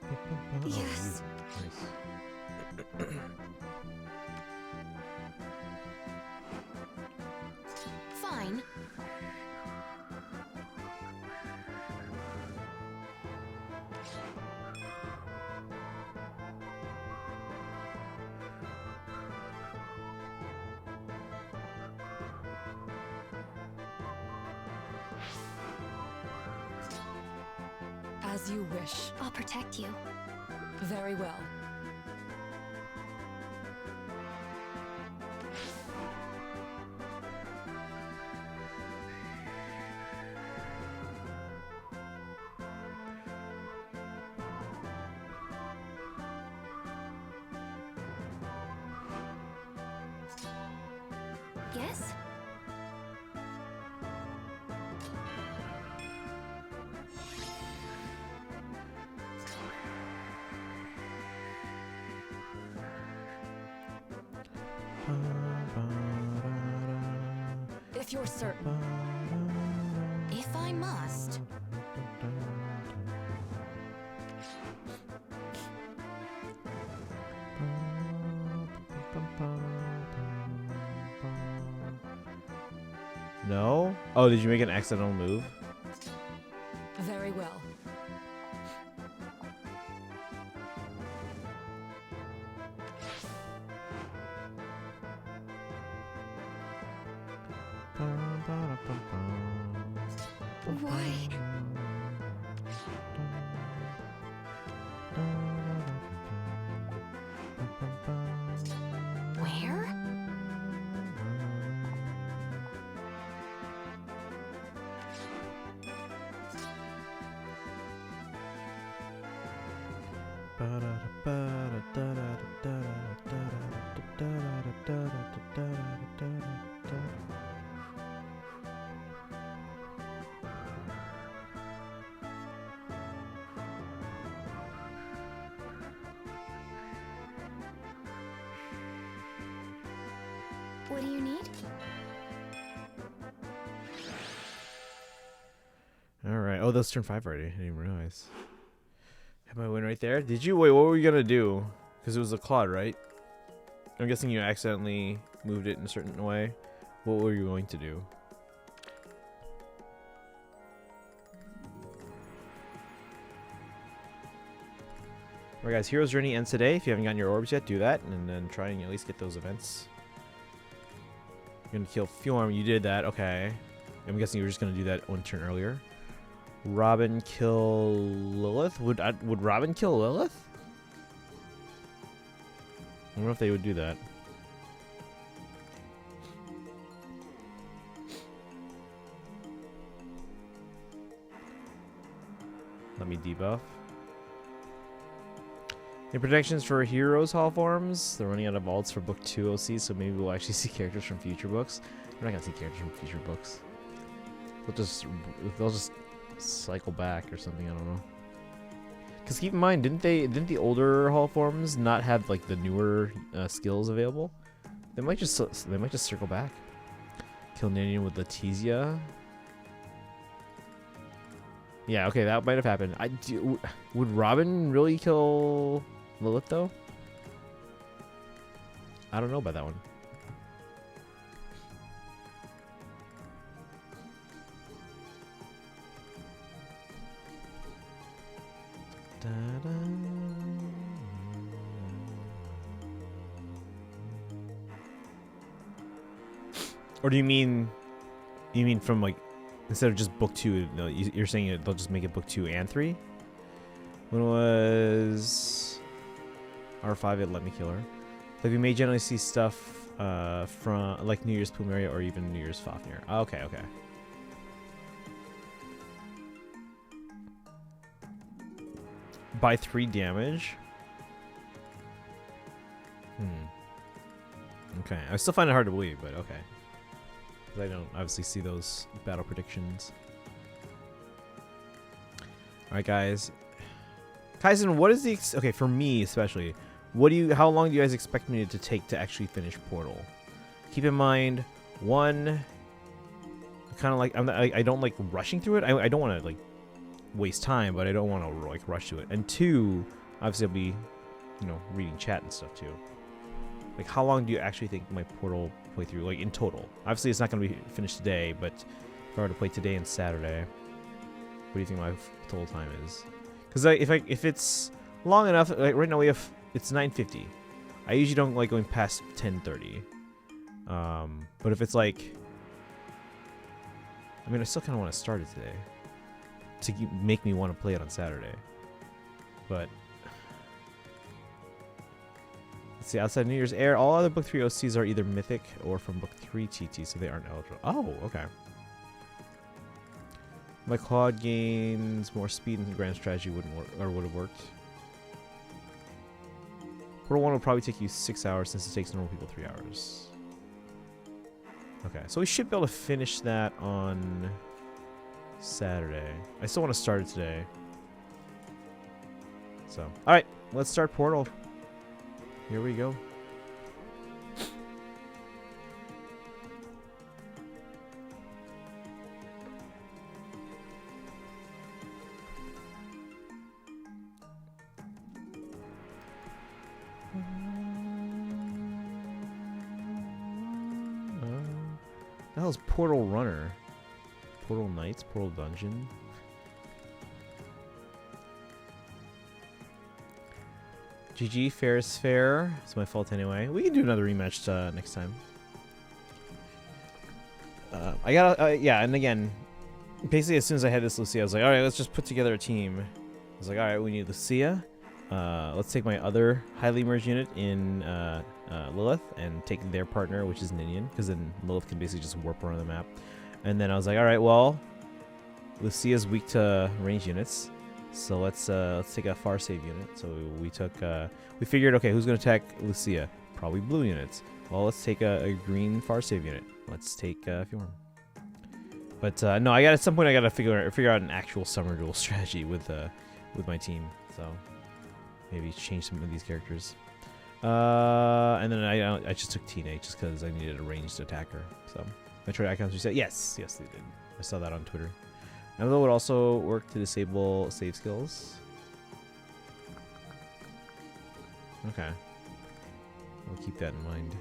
Oh, Yes. Nice. Fine. As you wish. I'll protect you. Very well. Yes? If you're certain. If I must. No? Oh, did you make an accidental move? Very well. Why? Where? What do you need? All right. Oh, that's turn 5 already. I didn't even realize. Have I win right there? Did you? Wait, what were you gonna do? Because it was a Claude, right? I'm guessing you accidentally moved it in a certain way. What were you going to do? Alright guys, Hero's Journey ends today. If you haven't gotten your orbs yet, do that. And then try and at least get those events. You're gonna kill Fjorm. You did that. Okay. I'm guessing you were just gonna do that one turn earlier. Robin kill Lilith? Would Robin kill Lilith? I wonder if they would do that. Let me debuff. Any predictions for Heroes Hall forms? They're running out of alts for book 2 OC, so maybe we'll actually see characters from future books. We're not gonna see characters from future books. They'll just cycle back or something. I don't know. Because keep in mind, didn't the older Hall forms not have like the newer skills available? They might just circle back. Kill Ninian with Letizia. Yeah, okay, that might have happened. Would Robin really kill Lilith though? I don't know about that one. Or do you mean from like instead of just book 2, you're saying they'll just make it book 2 and 3? When was R5 at Let Me Kill Her? Like we may generally see stuff from like New Year's Plumeria or even New Year's Fafnir. Okay, okay. By 3 damage. Okay, I still find it hard to believe, but okay. I don't obviously see those battle predictions. Alright guys. Kaizen, what is the okay for me especially, how long do you guys expect me to take to actually finish Portal? Keep in mind, one, kind of like I don't like rushing through it. I don't want to like waste time, but I don't want to like rush to it. And 2, obviously I'll be, reading chat and stuff too. Like how long do you actually think my Portal playthrough, like in total? Obviously it's not going to be finished today, but if I were to play today and Saturday, what do you think my total time is? Because if it's long enough, like right now it's 9:50. I usually don't like going past 10:30. But if it's like, I still kind of want to start it today to make me want to play it on Saturday. But let's see, outside New Year's Air, all other book 3 OCs are either mythic or from book 3 TT, so they aren't eligible. Oh, okay. My Claude gains more speed and grand strategy wouldn't work, or would have worked. Portal 1 will probably take you 6 hours since it takes normal people 3 hours. Okay, so we should be able to finish that on Saturday. I still want to start it today. So, alright, let's start Portal. Here we go. The hell's Portal Runner? Portal Knights? Portal Dungeon? GG, fair is fair. It's my fault anyway. We can do another rematch next time. I gotta, yeah, and again, basically as soon as I had this Lucia, I was like, alright, let's just put together a team. I was like, alright, we need Lucia. Let's take my other highly merged unit in Lilith and take their partner, which is Ninian, because then Lilith can basically just warp around the map. And then I was like, alright, well, Lucia's weak to range units, so let's take a far save unit. So we figured, okay, who's gonna attack Lucia? Probably blue units. Well, let's take a green far save unit. Let's take Fjorm. But no, at some point I gotta figure out an actual summer duel strategy with my team. So maybe change some of these characters. And then I just took Tina just because I needed a ranged attacker. So Metroid icons reset. Yes, they did. I saw that on Twitter. Emblem would also work to disable save skills. Okay, we'll keep that in mind.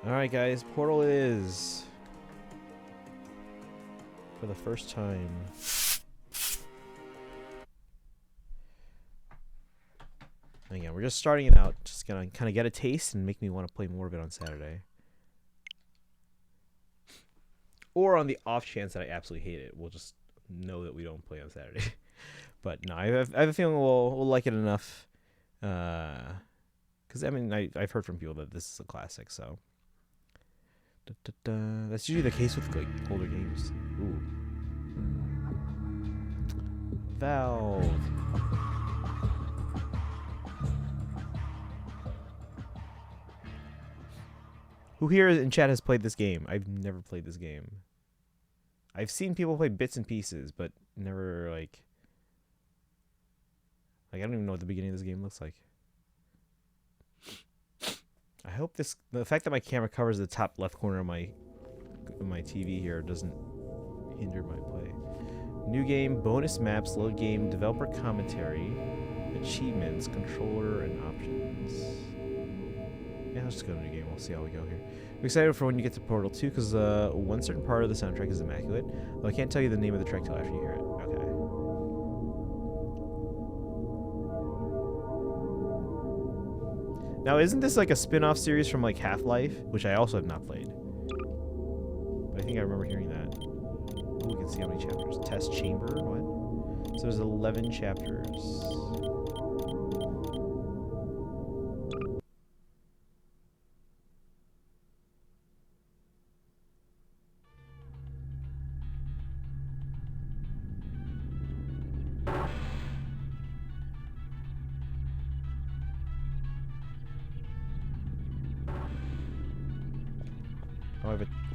Alright guys, Portal it is. For the first time. Again, we're just starting it out. Just gonna kind of get a taste and make me want to play more of it on Saturday. Or on the off chance that I absolutely hate it, we'll just know that we don't play on Saturday. But no, I have a feeling we'll like it enough. Because I mean, I've heard from people that this is a classic, so. That's usually the case with like older games. Ooh. Valve. Who here in chat has played this game? I've never played this game. I've seen people play bits and pieces, but never like I don't even know what the beginning of this game looks like. I hope the fact that my camera covers the top left corner of my TV here doesn't hinder my play. New game, bonus maps, load game, developer commentary, achievements, controller, and options. Yeah, let's just go to new game. We'll see how we go here. I'm excited for when you get to Portal 2 because one certain part of the soundtrack is immaculate. Though I can't tell you the name of the track till after you hear it. Okay. Now, isn't this like a spin-off series from like Half-Life, which I also have not played? But I think I remember hearing that. Oh, we can see how many chapters. Test chamber? What? So there's 11 chapters.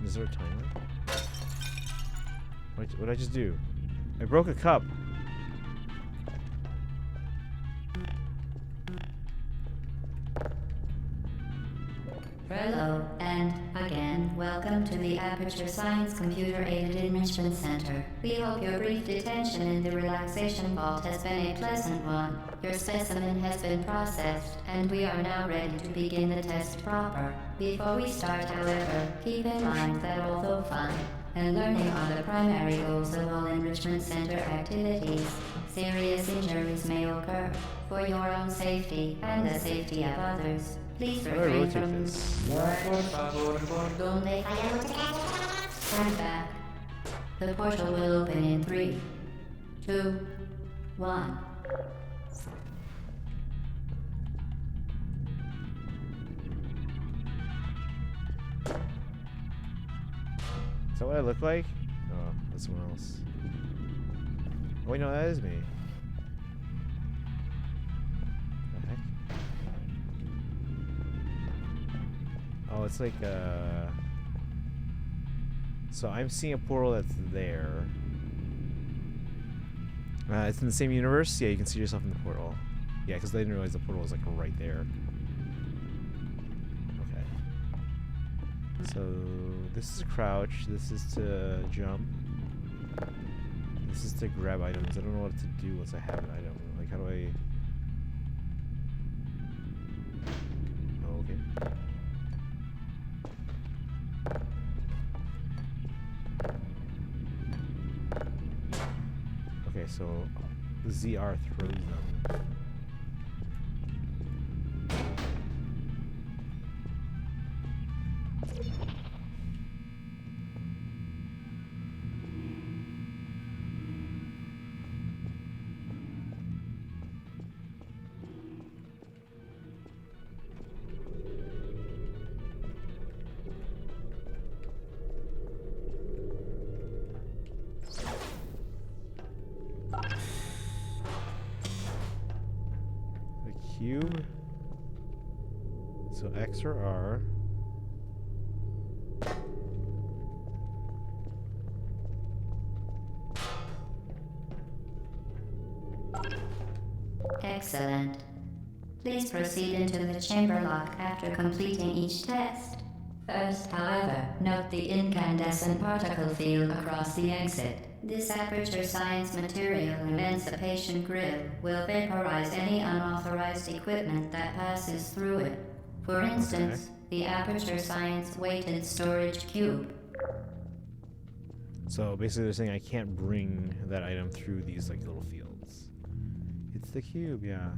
Is there a timer? What did I just do? I broke a cup. Hello, and again, welcome to the Aperture Science Computer-Aided Enrichment Center. We hope your brief detention in the relaxation vault has been a pleasant one. Your specimen has been processed, and we are now ready to begin the test proper. Before we start, however, keep in mind that although fun and learning are the primary goals of all Enrichment Center activities, serious injuries may occur. For your own safety and the safety of others, please refrain from stand back. The portal will open in 3, 2, 1. Is that what I look like? Oh, that's someone else. Oh, wait, no, that is me. The heck? Oh, it's like, so I'm seeing a portal that's there. It's in the same universe? Yeah, you can see yourself in the portal. Yeah, because I didn't realize the portal was like right there. So this is crouch, this is to jump, this is to grab items. I don't know what to do once I have an item. Like, how do I... Oh, okay. Okay, so ZR throws them. Cube. So X or R. Excellent. Please proceed into the chamber lock after completing each test. First, however, note the incandescent particle field across the exit. This Aperture Science Material Emancipation Grill will vaporize any unauthorized equipment that passes through it. For instance, the Aperture Science Weighted Storage Cube. So basically they're saying I can't bring that item through these like little fields. It's the cube, yeah.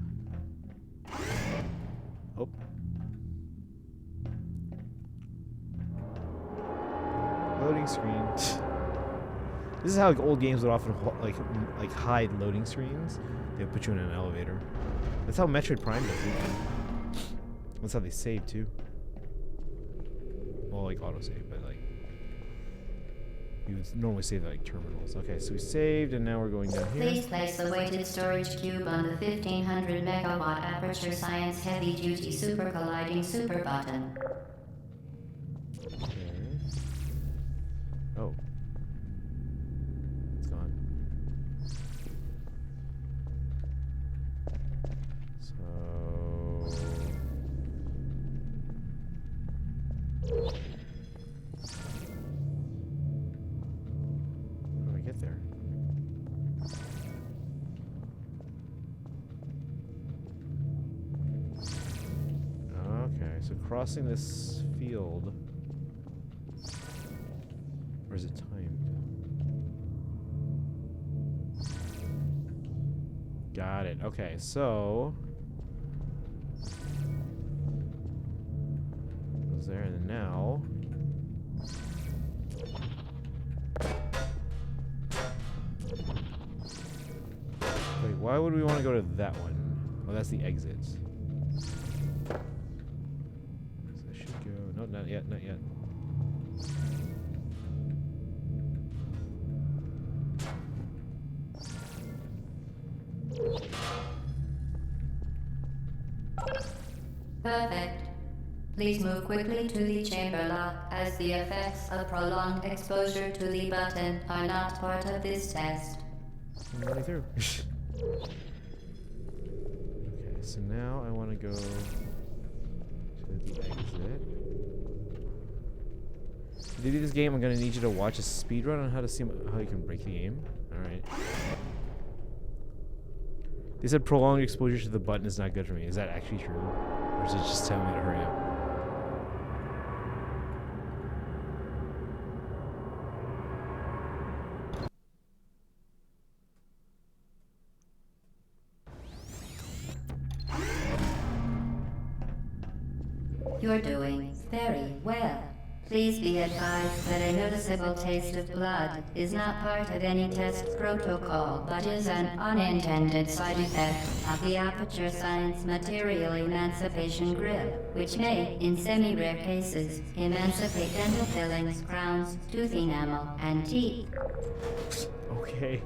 Oh. Loading screen. This is how like old games would often like hide loading screens. They would put you in an elevator. That's how Metroid Prime does it. That's how they save too. Well, like autosave, but like you would normally save at like terminals. Okay, so we saved, and now we're going down here. Please place the weighted storage cube on the 1500 megawatt Aperture Science Heavy Duty Super Colliding Super Button. Okay. Oh. It's gone. So... How do I get there? Okay, so crossing this field... Or is it timed? Got it. Okay, so... Goes there, and then now... Wait, why would we want to go to that one? Oh, that's the exit. So I should go... No, not yet, not yet. Perfect. Please move quickly to the chamber lock, as the effects of prolonged exposure to the button are not part of this test. I'm running through. Okay, so now I want to go to the exit. To do this game, I'm going to need you to watch a speedrun on how to see how you can break the game. Alright. They said prolonged exposure to the button is not good for me. Is that actually true? Or is it just telling me to hurry up? You're doing very well. Please be advised that a noticeable taste of blood is not part of any test protocol, but is an unintended side effect of the Aperture Science Material Emancipation Grill, which may, in semi-rare cases, emancipate dental fillings, crowns, tooth enamel, and teeth. Okay.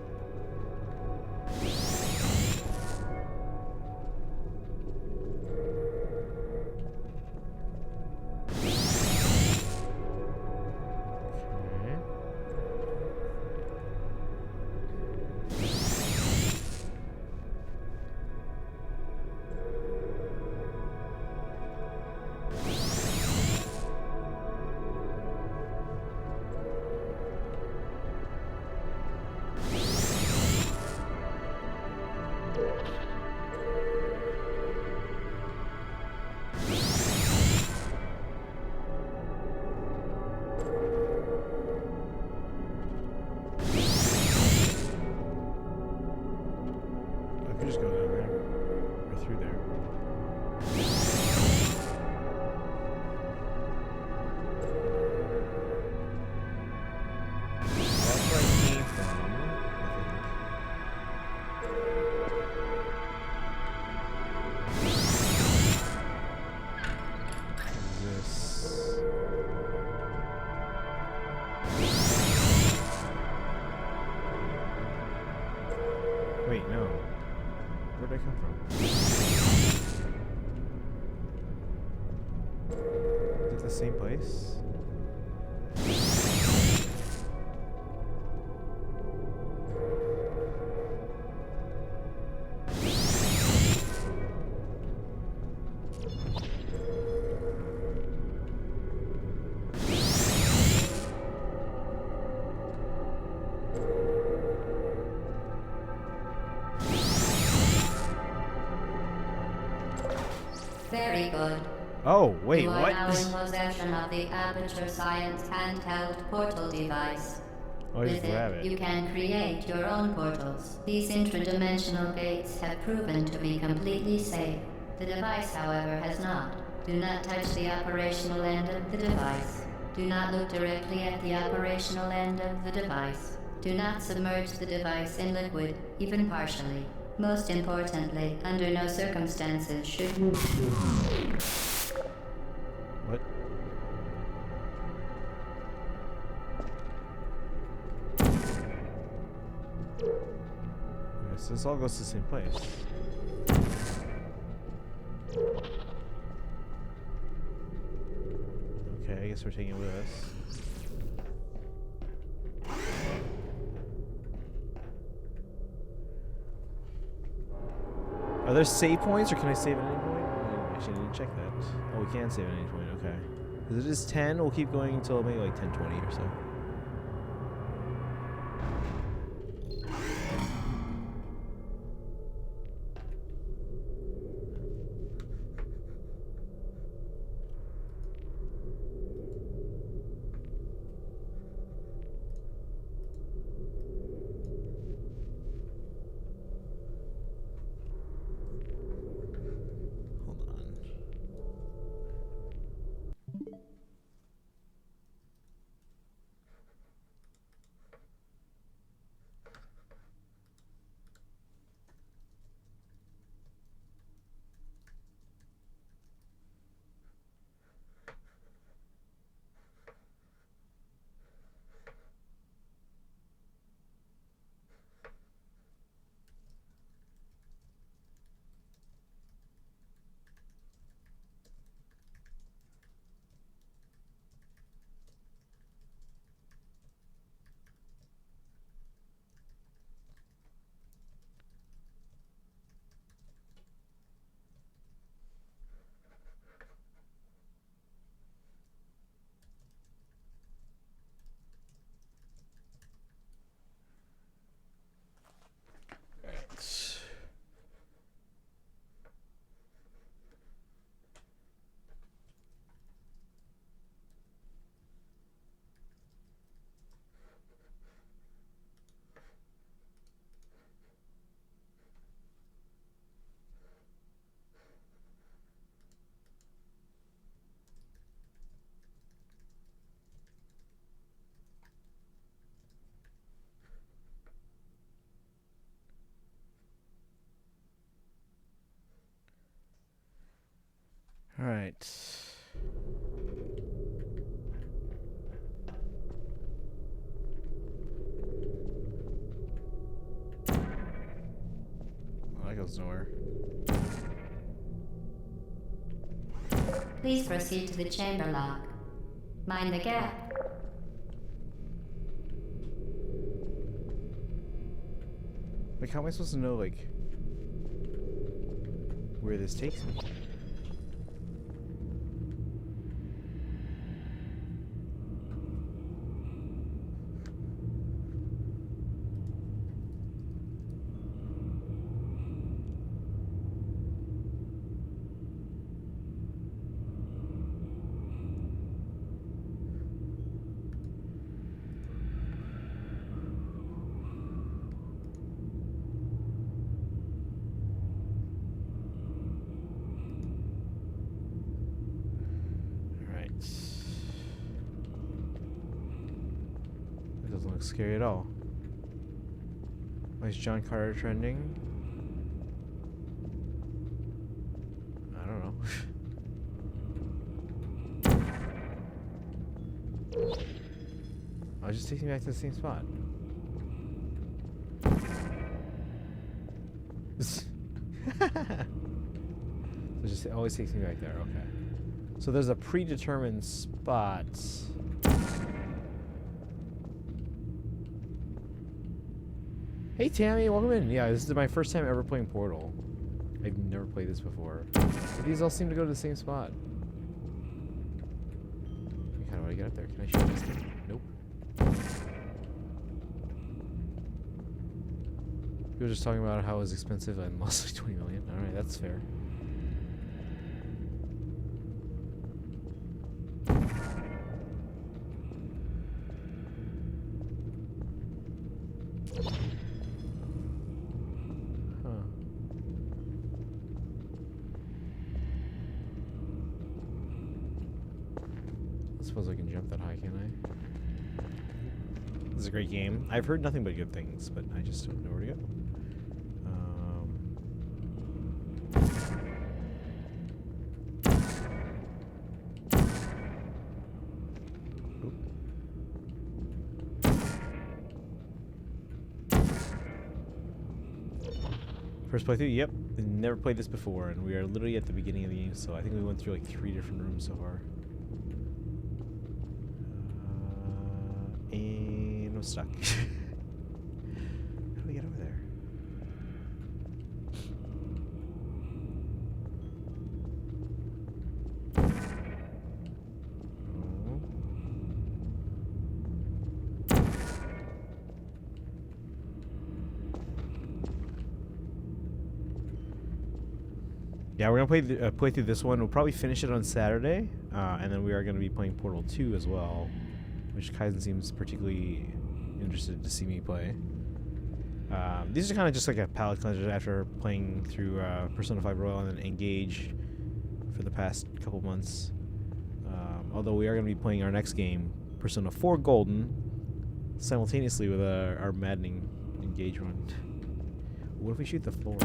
the same place? Very good. Oh, wait, You are what? now in possession of the Aperture Science handheld portal device. Oh, just With grab it, it. you can create your own portals. These intradimensional gates have proven to be completely safe. The device, however, has not. Do not touch the operational end of the device. Do not look directly at the operational end of the device. Do not submerge the device in liquid, even partially. Most importantly, under no circumstances should you... What? Okay, so this all goes to the same place. Okay, I guess we're taking it with us. Are there save points, or can I save at any point? Actually, I didn't check that. Oh, we can save at any point, okay. Because it is 10, we'll keep going until maybe like 10:20 or so. Hold on. All right. Oh, that goes nowhere. Please proceed to the chamber lock. Mind the gap. Like, how am I supposed to know, like, where this takes me? It doesn't look scary at all. Why is John Carter trending? I don't know. Oh, it just takes me back to the same spot. So it just always takes me back there, okay. So there's a predetermined spot. Hey Tammy, welcome in. Yeah, this is my first time ever playing Portal. I've never played this before. But these all seem to go to the same spot. How do I get up there? Can I shoot this thing? Nope. We were just talking about how it was expensive and lost like 20 million. Alright, that's fair. I suppose I can jump that high, can I? This is a great game. I've heard nothing but good things, but I just don't know where to go. First playthrough? Yep. Never played this before, and we are literally at the beginning of the game, so I think we went through like 3 different rooms so far. And I'm stuck. How do we get over there? Yeah, we're gonna play through this one. We'll probably finish it on Saturday, and then we are gonna be playing Portal 2 as well, which Kaizen seems particularly interested to see me play. These are kind of just like a palate cleanser after playing through Persona 5 Royal and then Engage for the past couple months. Although we are gonna be playing our next game, Persona 4 Golden, simultaneously with our maddening Engage run. What if we shoot the floor?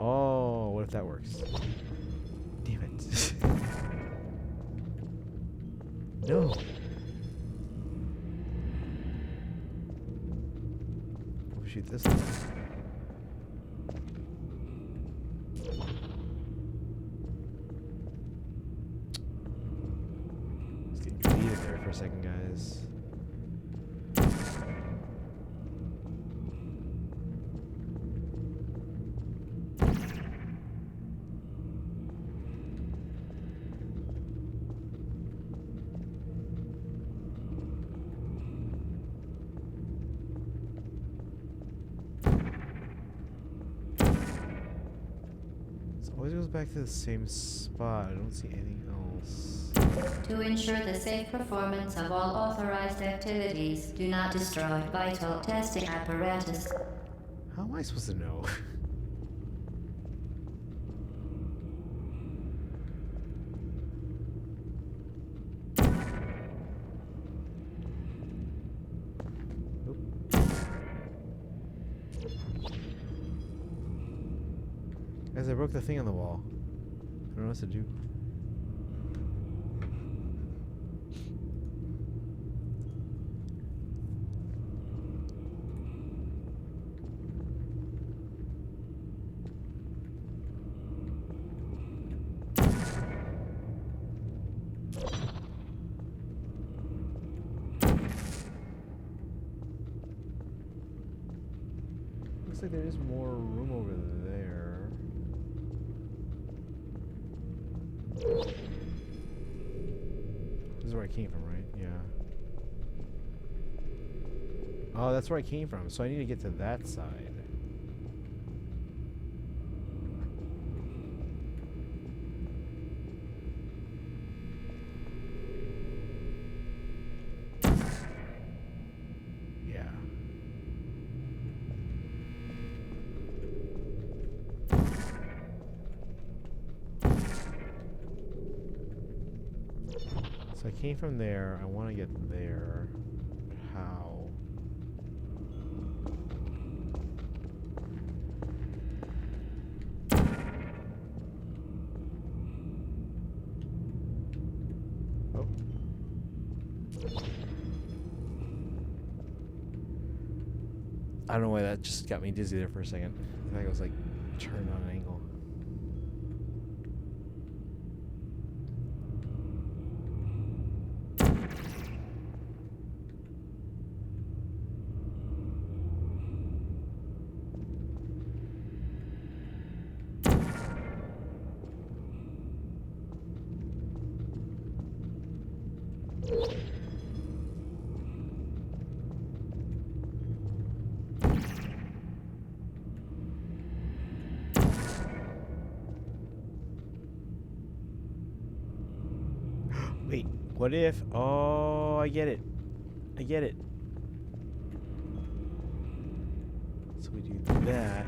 Oh, what if that works? Damn it. No. We'll shoot this one. It's getting defeated there for a second, guys. Always goes back to the same spot. I don't see anything else. To ensure the safe performance of all authorized activities, do not destroy vital testing apparatus. How am I supposed to know? Guys, I broke the thing on the wall. I don't know what to do. Looks like there is more room over there. This is where I came from, right? Yeah. Oh, that's where I came from. So I need to get to that side. Yeah. So I came from there. I want to get there. How? Oh. I don't know why that just got me dizzy there for a second. I think I was like turned on an angle. Wait, what if? Oh, I get it. I get it. So we do that.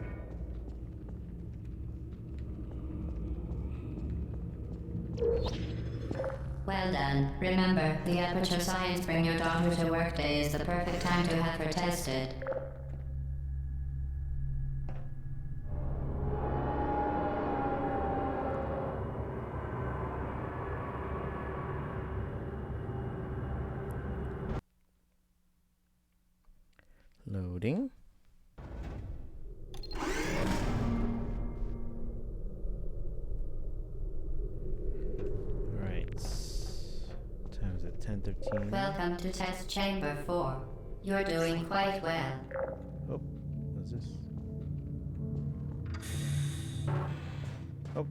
Well done. Remember, the Aperture Science Bring Your Daughter to Work Day is the perfect time to have her tested. Loading. Alright. Time's at 10:13. Welcome to Test Chamber 4. You're doing quite well. Oh, what's this? Oh.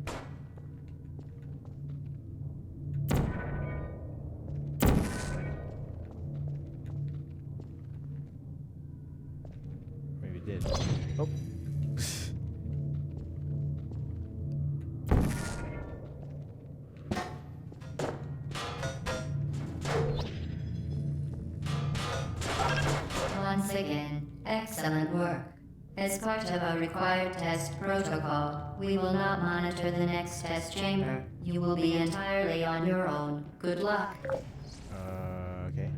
Maybe it did. Oh. Once again, excellent work. As part of a required test protocol, we will not monitor the next test chamber. You will be entirely on your own. Good luck. Okay.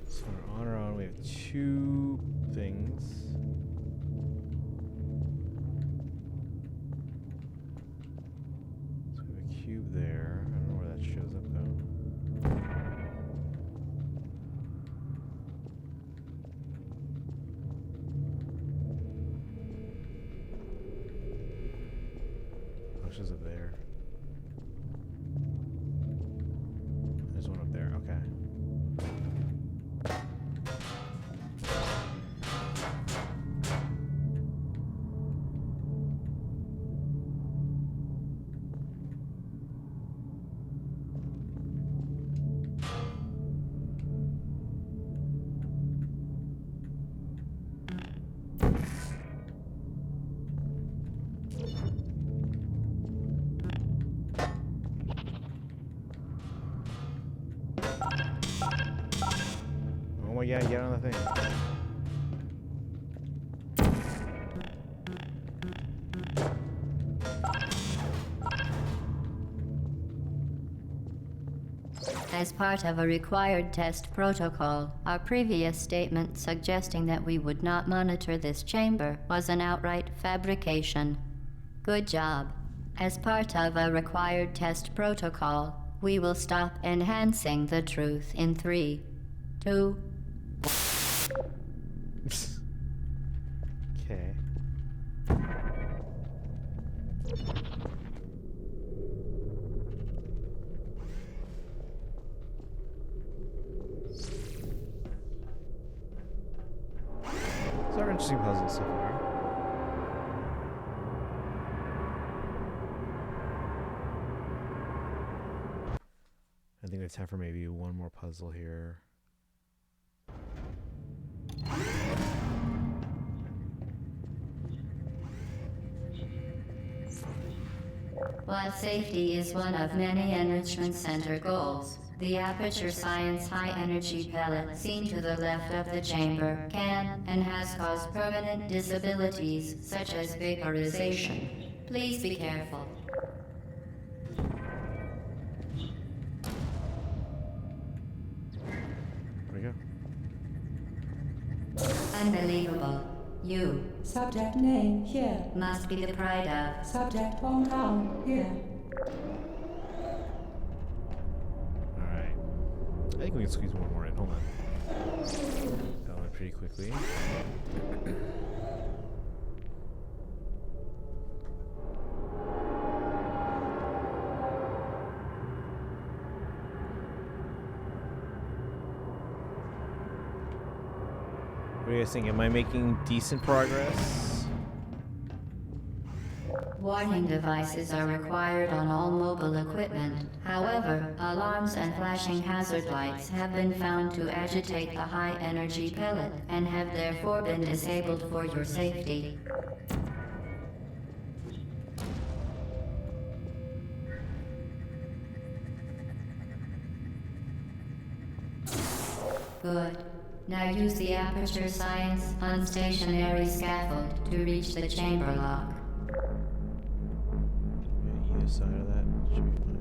So we're on our own. We have 2 things. So we have a cube there. I don't know where that shows up though. Oh, it shows up there. There's one up there. Okay. Oh my god, get on the thing. As part of a required test protocol, our previous statement suggesting that we would not monitor this chamber was an outright fabrication. Good job. As part of a required test protocol, we will stop enhancing the truth in 3, 2. Okay. These are interesting puzzles so far. I think we have time for maybe one more puzzle here. While safety is one of many Enrichment Center goals, the Aperture Science high-energy pellet seen to the left of the chamber can and has caused permanent disabilities such as vaporization. Please be careful. There we go. Unbelievable. You Subject name here. must be the pride of. Subject hometown here. Alright. I think we can squeeze one more in. Hold on. That went pretty quickly. What do you guys think? Am I making decent progress? Warning devices are required on all mobile equipment. However, alarms and flashing hazard lights have been found to agitate the high-energy pellet and have therefore been disabled for your safety. Good. Now use the Aperture Science unstationary scaffold to reach the chamber lock. Either side of that should be fine.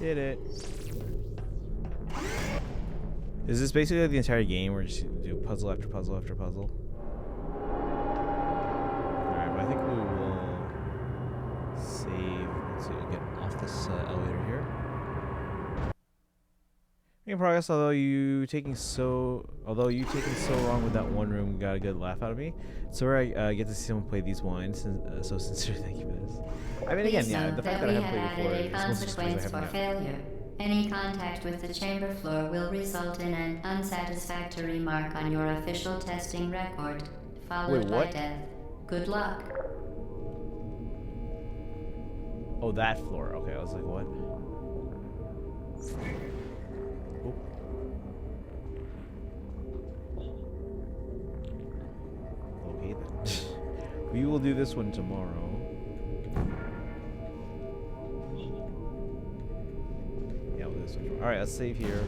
Did it. Is this basically like the entire game where you just do puzzle after puzzle after puzzle? Alright, but I think we will save. Let's see, get off this elevator here. Making progress, although you taking so long with that one room got a good laugh out of me. So where I get to see someone play these wines, and so sincere thank you for this. I mean, again, Please yeah, note the fact that that I we haven't have played added before a is mostly just because I consequence for haven't. failure. Any contact with the chamber floor will result in an unsatisfactory mark on your official testing record, followed Wait, by what? death. Good luck. Oh, that floor. Okay, I was like, what? Oh. Okay then. We will do this one tomorrow. Yeah, we'll do this one tomorrow. Alright, let's save here.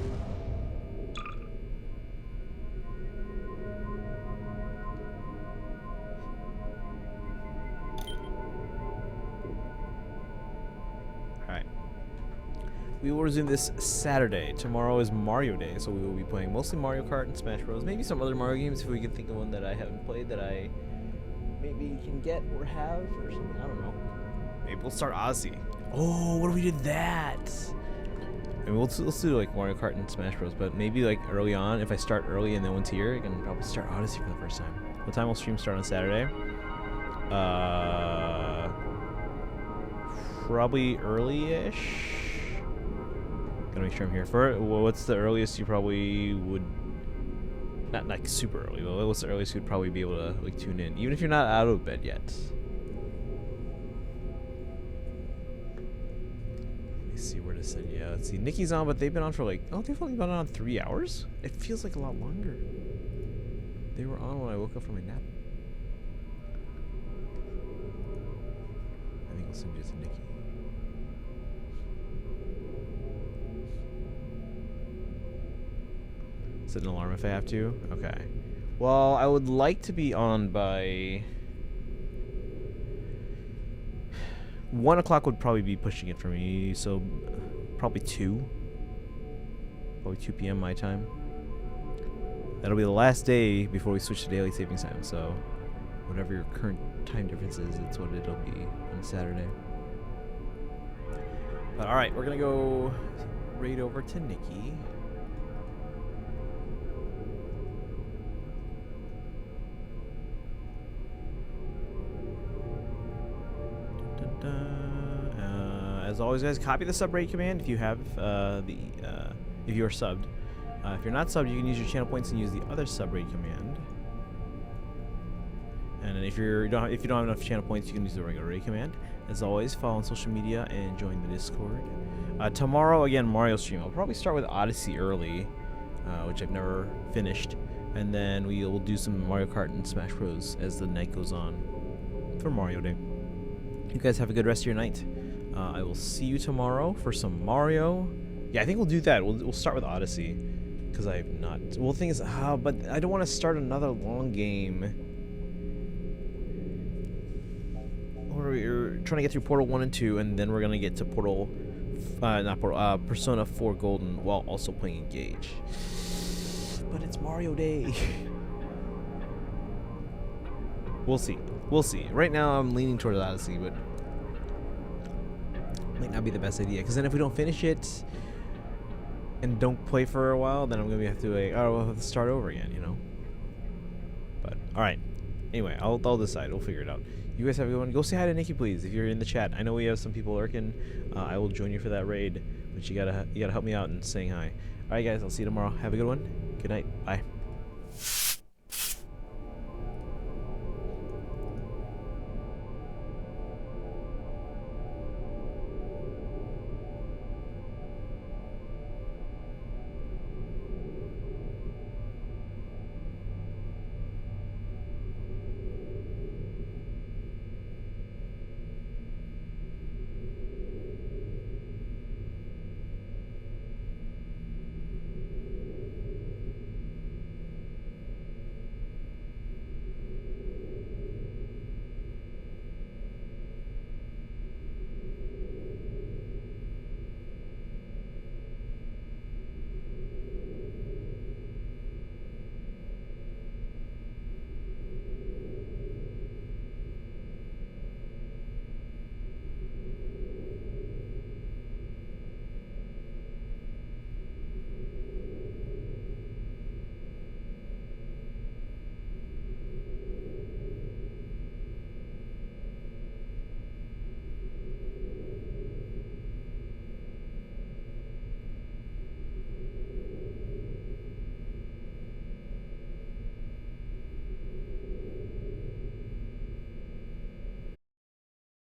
Alright. We will resume this Saturday. Tomorrow is Mario Day, so we will be playing mostly Mario Kart and Smash Bros. Maybe some other Mario games if we can think of one that I haven't played that I maybe can get or have or something. I don't know. Maybe we'll start Odyssey. Oh, what if we did that? I mean, let's do like Mario Kart and Smash Bros. But maybe like early on, if I start early and then once here, I can probably start Odyssey for the first time. What time will stream start on Saturday? Probably early-ish. Gotta make sure I'm here for it. Well, what's the earliest you probably would? Not like super early, but what's the earliest you'd probably be able to like tune in, even if you're not out of bed yet? Let me see where to send you. Let's see. Nikki's on, but they've been on for like, they've only been on 3 hours. It feels like a lot longer. They were on when I woke up from my nap. I think I'll send you to Nikki. Set an alarm if I have to? Okay. Well, I would like to be on by 1 o'clock would probably be pushing it for me, so probably 2. Probably 2 p.m. my time. That'll be the last day before we switch to daily savings time, so whatever your current time difference is, that's what it'll be on Saturday. But alright, we're gonna go right over to Nikki. As always, guys, copy the sub rate command if you have if you're subbed. If you're not subbed, you can use your channel points and use the other sub rate command. And then if you don't have enough channel points, you can use the regular rate command. As always, follow on social media and join the Discord. Tomorrow, again, Mario stream. I'll probably start with Odyssey early, which I've never finished, and then we will do some Mario Kart and Smash Bros. As the night goes on for Mario Day. You guys have a good rest of your night. I will see you tomorrow for some Mario. Yeah, I think we'll do that. We'll start with Odyssey, because I've not. Well, the thing is, but I don't want to start another long game. We're trying to get through Portal 1 and 2, and then we're gonna get to Persona 4 Golden while also playing Engage. But it's Mario Day. We'll see. We'll see. Right now, I'm leaning towards Odyssey, but might not be the best idea. Because then if we don't finish it and don't play for a while, then I'm gonna have to we'll have to start over again, you know. But all right. Anyway, I'll decide. We'll figure it out. You guys have a good one. Go say hi to Nikki, please, if you're in the chat. I know we have some people lurking. I will join you for that raid, but you gotta help me out in saying hi. All right, guys. I'll see you tomorrow. Have a good one. Good night. Bye.